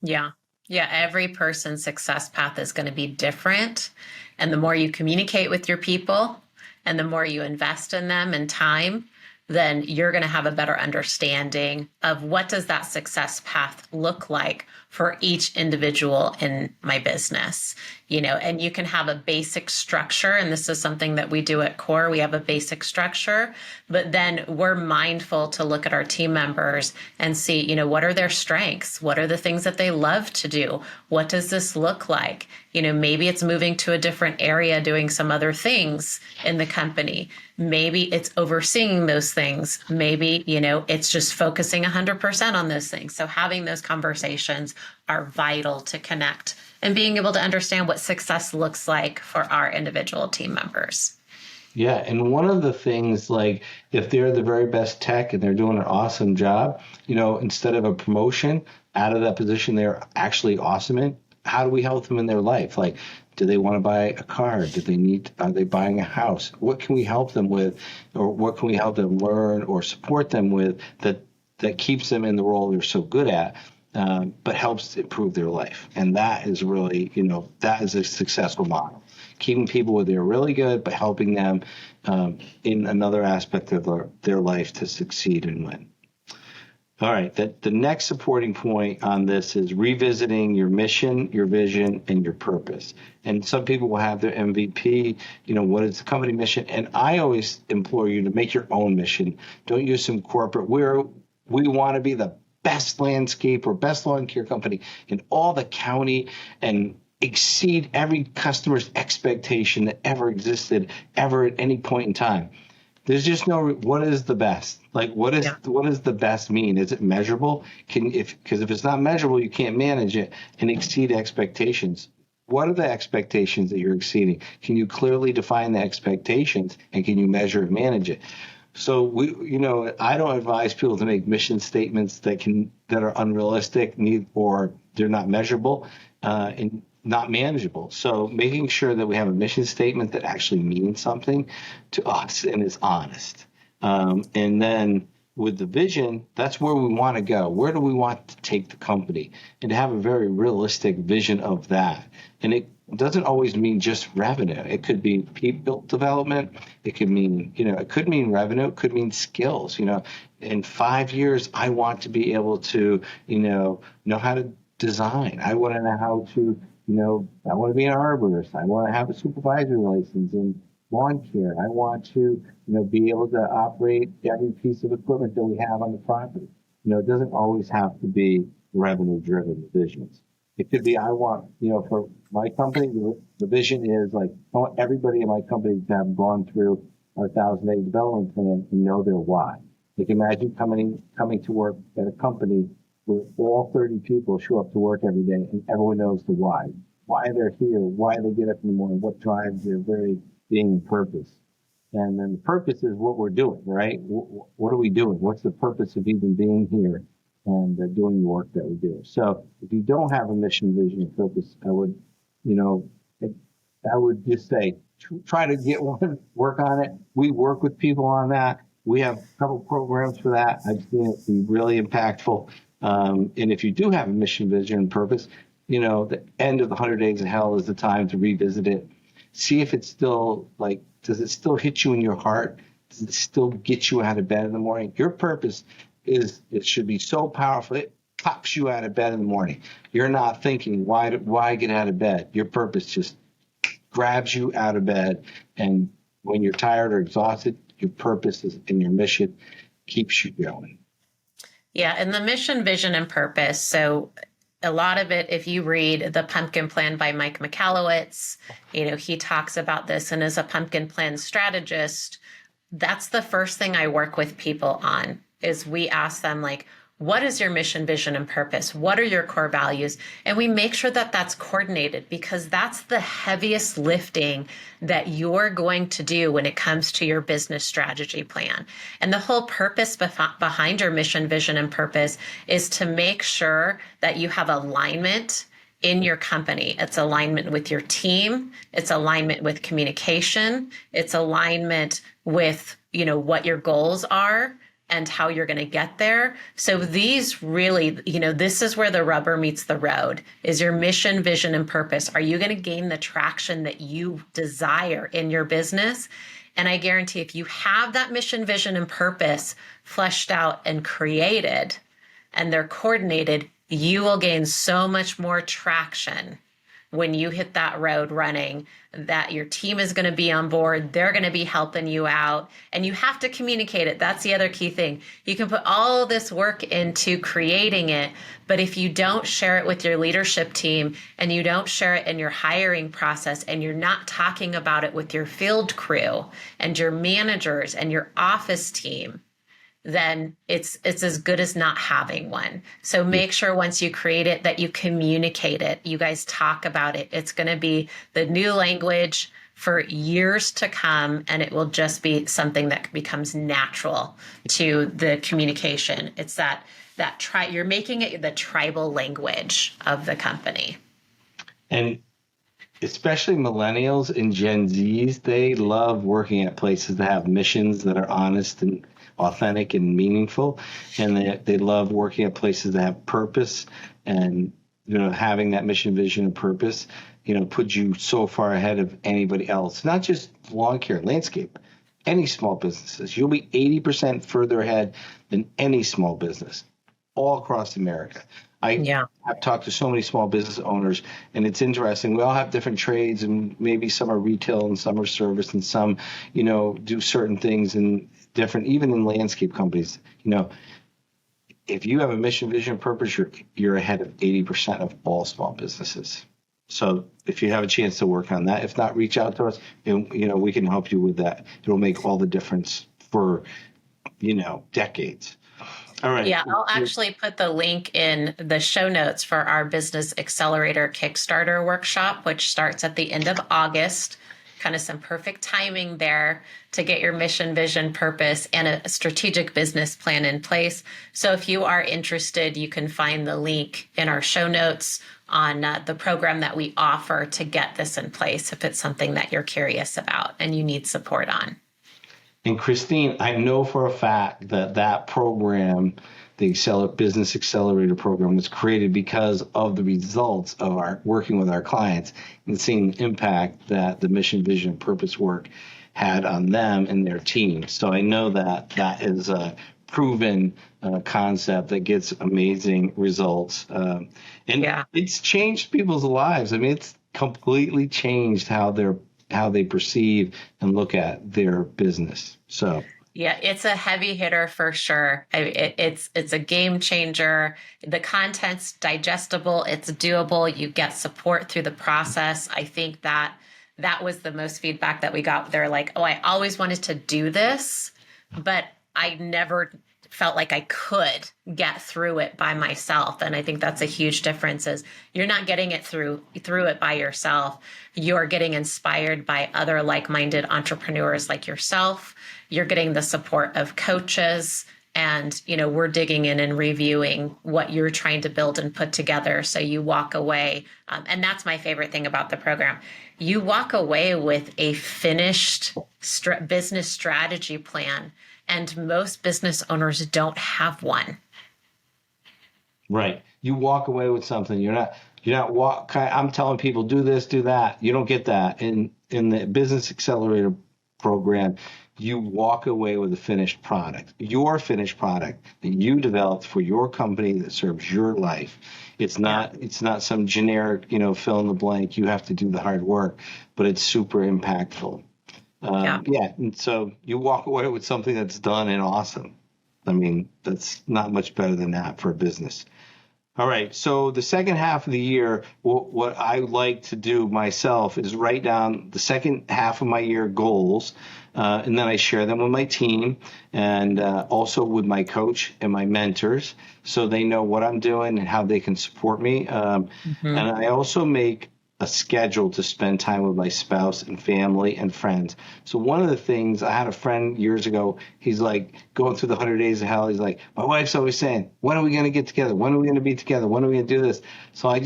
Speaker 1: Yeah. Yeah. Every person's success path is going to be different. And the more you communicate with your people and the more you invest in them and time, then you're going to have a better understanding of what does that success path look like for each individual in my business, and you can have a basic structure. And this is something that we do at Core. We have a basic structure, but then we're mindful to look at our team members and see, what are their strengths? What are the things that they love to do? What does this look like? Maybe it's moving to a different area, doing some other things in the company. Maybe it's overseeing those things. Maybe, it's just focusing 100% on those things. So having those conversations are vital to connect and being able to understand what success looks like for our individual team members.
Speaker 2: Yeah. And one of the things, like if they're the very best tech and they're doing an awesome job, instead of a promotion out of that position, they're actually awesome in, how do we help them in their life? Like, do they want to buy a car? Are they buying a house? What can we help them with, or what can we help them learn or support them with that keeps them in the role they're so good at, but helps to improve their life? And that is really, that is a successful model. Keeping people where they're really good, but helping them in another aspect of their life to succeed and win. All right. The next supporting point on this is revisiting your mission, your vision, and your purpose. And some people will have their MVP, what is the company mission? And I always implore you to make your own mission. Don't use some corporate. We want to be the best landscape or best lawn care company in all the county and exceed every customer's expectation that ever existed ever at any point in time. There's just what is the best? Like, what does the best mean? Is it measurable? Because if it's not measurable, you can't manage it and exceed expectations. What are the expectations that you're exceeding? Can you clearly define the expectations, and can you measure and manage it? So I don't advise people to make mission statements that are unrealistic, or they're not measurable and not manageable. So making sure that we have a mission statement that actually means something to us and is honest. And then with the vision, that's where we want to go. Where do we want to take the company? And to have a very realistic vision of that. And it doesn't always mean just revenue. It could be people development. It could mean, it could mean revenue. It could mean skills. In 5 years, I want to be able to, know how to design. I want to know how to I want to be an arborist. I want to have a supervisory license in lawn care. I want to, be able to operate every piece of equipment that we have on the property. It doesn't always have to be revenue-driven visions. It could be, I want, for my company, the vision is like, I want everybody in my company to have gone through our 1,000-day development plan and know their why. Like imagine coming to work at a company where all 30 people show up to work every day and everyone knows the why they're here, why they get up in the morning, what drives their very being and purpose. And then the purpose is what we're doing, right? What are we doing? What's the purpose of even being here and doing the work that we do? So if you don't have a mission, vision, and purpose, I would just say, try to get one, work on it. We work with people on that. We have a couple programs for that. I've seen it be really impactful. And if you do have a mission, vision, and purpose, the end of the 100 Days of Hell is the time to revisit it. See if it's still does it still hit you in your heart? Does it still get you out of bed in the morning? Your purpose it should be so powerful. It pops you out of bed in the morning. You're not thinking, why get out of bed? Your purpose just grabs you out of bed. And when you're tired or exhausted, your purpose and your mission keeps you going.
Speaker 1: Yeah. And the mission, vision, and purpose. So a lot of it, if you read The Pumpkin Plan by Mike Michalowicz, he talks about this. And as a pumpkin plan strategist, that's the first thing I work with people on is we ask them what is your mission, vision, and purpose? What are your core values? And we make sure that that's coordinated because that's the heaviest lifting that you're going to do when it comes to your business strategy plan. And the whole purpose behind your mission, vision, and purpose is to make sure that you have alignment in your company. It's alignment with your team. It's alignment with communication. It's alignment with, what your goals are and how you're going to get there. So these really, this is where the rubber meets the road, is your mission, vision, and purpose. Are you going to gain the traction that you desire in your business? And I guarantee if you have that mission, vision, and purpose fleshed out and created, and they're coordinated, you will gain so much more traction when you hit that road running, that your team is going to be on board. They're going to be helping you out, and you have to communicate it. That's the other key thing. You can put all this work into creating it, but if you don't share it with your leadership team and you don't share it in your hiring process and you're not talking about it with your field crew and your managers and your office team, then it's as good as not having one. So make sure once you create it that you communicate it. You guys talk about it. It's going to be the new language for years to come, and it will just be something that becomes natural to the communication. It's that you're making it the tribal language of the company. And
Speaker 2: especially millennials and Gen Zs, they love working at places that have missions that are honest and authentic and meaningful, and they love working at places that have purpose, and having that mission, vision, and purpose puts you so far ahead of anybody else. Not just lawn care, landscape, any small businesses. You'll be 80% further ahead than any small business all across America. I've talked to so many small business owners, and it's interesting. We all have different trades, and maybe some are retail and some are service, and some, do certain things and different, even in landscape companies. If you have a mission, vision, purpose, you're ahead of 80% of all small businesses. So if you have a chance to work on that, if not, reach out to us, and we can help you with that. It'll make all the difference for decades. All right.
Speaker 1: Yeah, I'll actually put the link in the show notes for our Business Accelerator Kickstarter workshop, which starts at the end of August. Kind of some perfect timing there to get your mission, vision, purpose, and a strategic business plan in place. So if you are interested, you can find the link in our show notes on the program that we offer to get this in place if it's something that you're curious about and you need support on.
Speaker 2: And Christeen, I know for a fact that program, the Business Accelerator program, was created because of the results of our working with our clients and seeing the impact that the mission, vision, purpose work had on them and their team. So I know that is proven concept that gets amazing results. And
Speaker 1: Yeah.
Speaker 2: it's changed people's lives. I mean, it's completely changed how they perceive and look at their business. So
Speaker 1: Yeah, it's a heavy hitter for sure. It's a game changer. The content's digestible, it's doable. You get support through the process. I think that was the most feedback that we got. They're like, "Oh, I always wanted to do this, but I never felt like I could get through it by myself." And I think that's a huge difference is you're not getting it through it by yourself. You're getting inspired by other like-minded entrepreneurs like yourself. You're getting the support of coaches, and we're digging in and reviewing what you're trying to build and put together, so you walk away, and that's my favorite thing about the program. You walk away with a finished business strategy plan, and most business owners don't have one.
Speaker 2: right, you walk away with something. I'm telling people do this, do that. You don't get that in the Business Accelerator program. You walk away with a finished product, your finished product that you developed for your company that serves your life. It's not some generic, fill in the blank. You have to do the hard work, but it's super impactful.
Speaker 1: Yeah.
Speaker 2: Yeah, and so you walk away with something that's done and awesome. I mean, that's not much better than that for a business. All right. So the second half of the year, what I like to do myself is write down the second half of my year goals, and then I share them with my team and also with my coach and my mentors, so they know what I'm doing and how they can support me. And I also make a schedule to spend time with my spouse and family and friends. So one of the things, I had a friend years ago, he's like going through the 100 days of hell. He's like, my wife's always saying, when are we going to get together? When are we going to be together? When are we going to do this? So I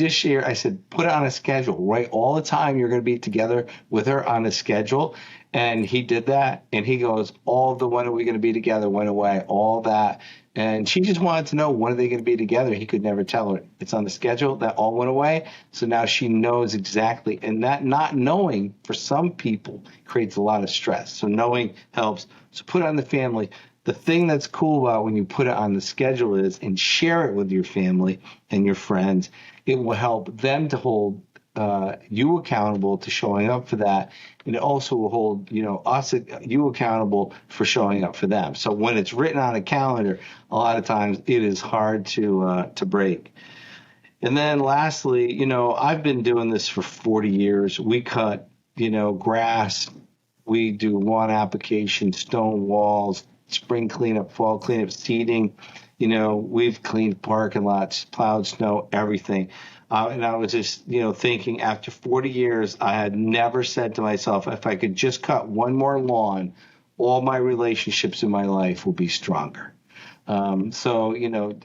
Speaker 2: said, put it on a schedule, write all the time you're going to be together with her on a schedule. And he did that. And he goes, all the when are we going to be together went away, all that. And she just wanted to know, when are they going to be together? He could never tell her. It's on the schedule. That all went away. So now she knows exactly. And that not knowing for some people creates a lot of stress. So knowing helps. So put it on the family. The thing that's cool about when you put it on the schedule is, and share it with your family and your friends, it will help them to hold you accountable to showing up for that, and it also will hold you accountable for showing up for them. So when it's written on a calendar, a lot of times it is hard to break. And then lastly, I've been doing this for 40 years. We cut grass, we do lawn application, stone walls, spring cleanup, fall cleanup, seeding. We've cleaned parking lots, plowed snow, everything. And I was just, thinking, after 40 years, I had never said to myself, if I could just cut one more lawn, all my relationships in my life will be stronger. So,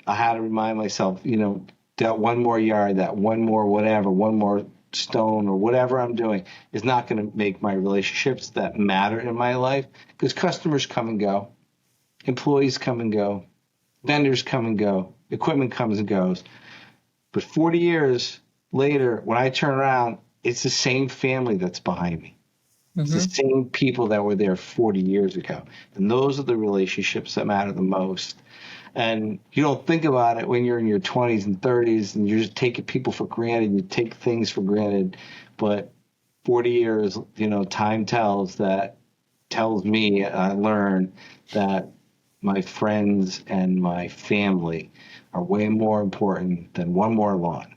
Speaker 2: I had to remind myself, that one more yard, that one more whatever, one more stone or whatever I'm doing is not going to make my relationships that matter in my life, because customers come and go, employees come and go, vendors come and go, equipment comes and goes. But 40 years later, when I turn around, it's the same family that's behind me. It's the same people that were there 40 years ago. And those are the relationships that matter the most. And you don't think about it when you're in your 20s and 30s and you're just taking people for granted. You take things for granted. But 40 years, time tells me, I learned that my friends and my family are way more important than one more lawn.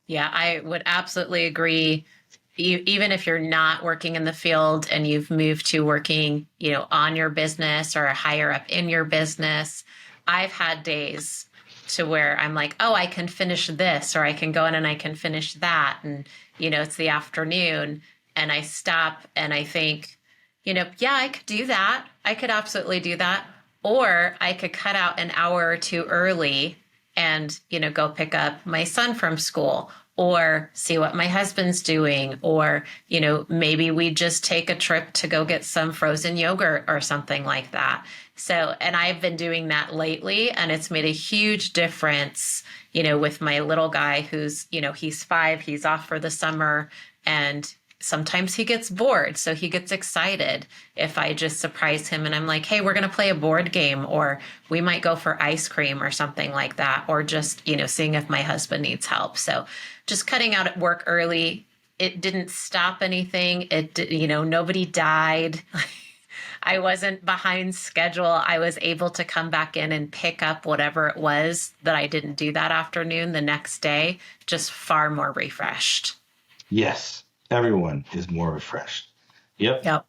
Speaker 1: Yeah, I would absolutely agree. Even if you're not working in the field and you've moved to working, on your business or higher up in your business, I've had days to where I'm like, oh, I can finish this, or I can go in and I can finish that. And, it's the afternoon and I stop and I think, yeah, I could do that. I could absolutely do that. Or I could cut out an hour or two early and, go pick up my son from school, or see what my husband's doing. Or, maybe we just take a trip to go get some frozen yogurt or something like that. So, and I've been doing that lately, and it's made a huge difference, with my little guy who's, he's 5, he's off for the summer, and sometimes he gets bored, so he gets excited if I just surprise him and I'm like, hey, we're going to play a board game, or we might go for ice cream or something like that, or just, seeing if my husband needs help. So just cutting out at work early, it didn't stop anything. Nobody died. I wasn't behind schedule. I was able to come back in and pick up whatever it was that I didn't do that afternoon the next day, just far more refreshed.
Speaker 2: Yes, everyone is more refreshed. Yep.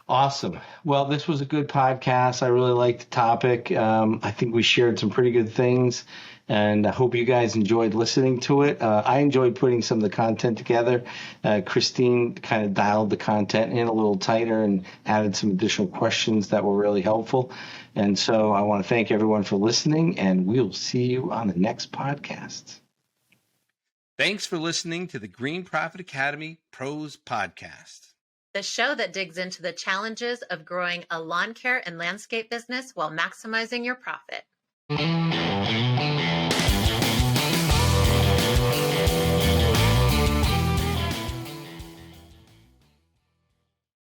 Speaker 2: Awesome. Well, this was a good podcast. I really liked the topic. I think we shared some pretty good things, and I hope you guys enjoyed listening to it. I enjoyed putting some of the content together. Christeen kind of dialed the content in a little tighter and added some additional questions that were really helpful. And so I want to thank everyone for listening, and we'll see you on the next podcast.
Speaker 3: Thanks for listening to the Green Profit Academy Pros Podcast,
Speaker 1: the show that digs into the challenges of growing a lawn care and landscape business while maximizing your profit.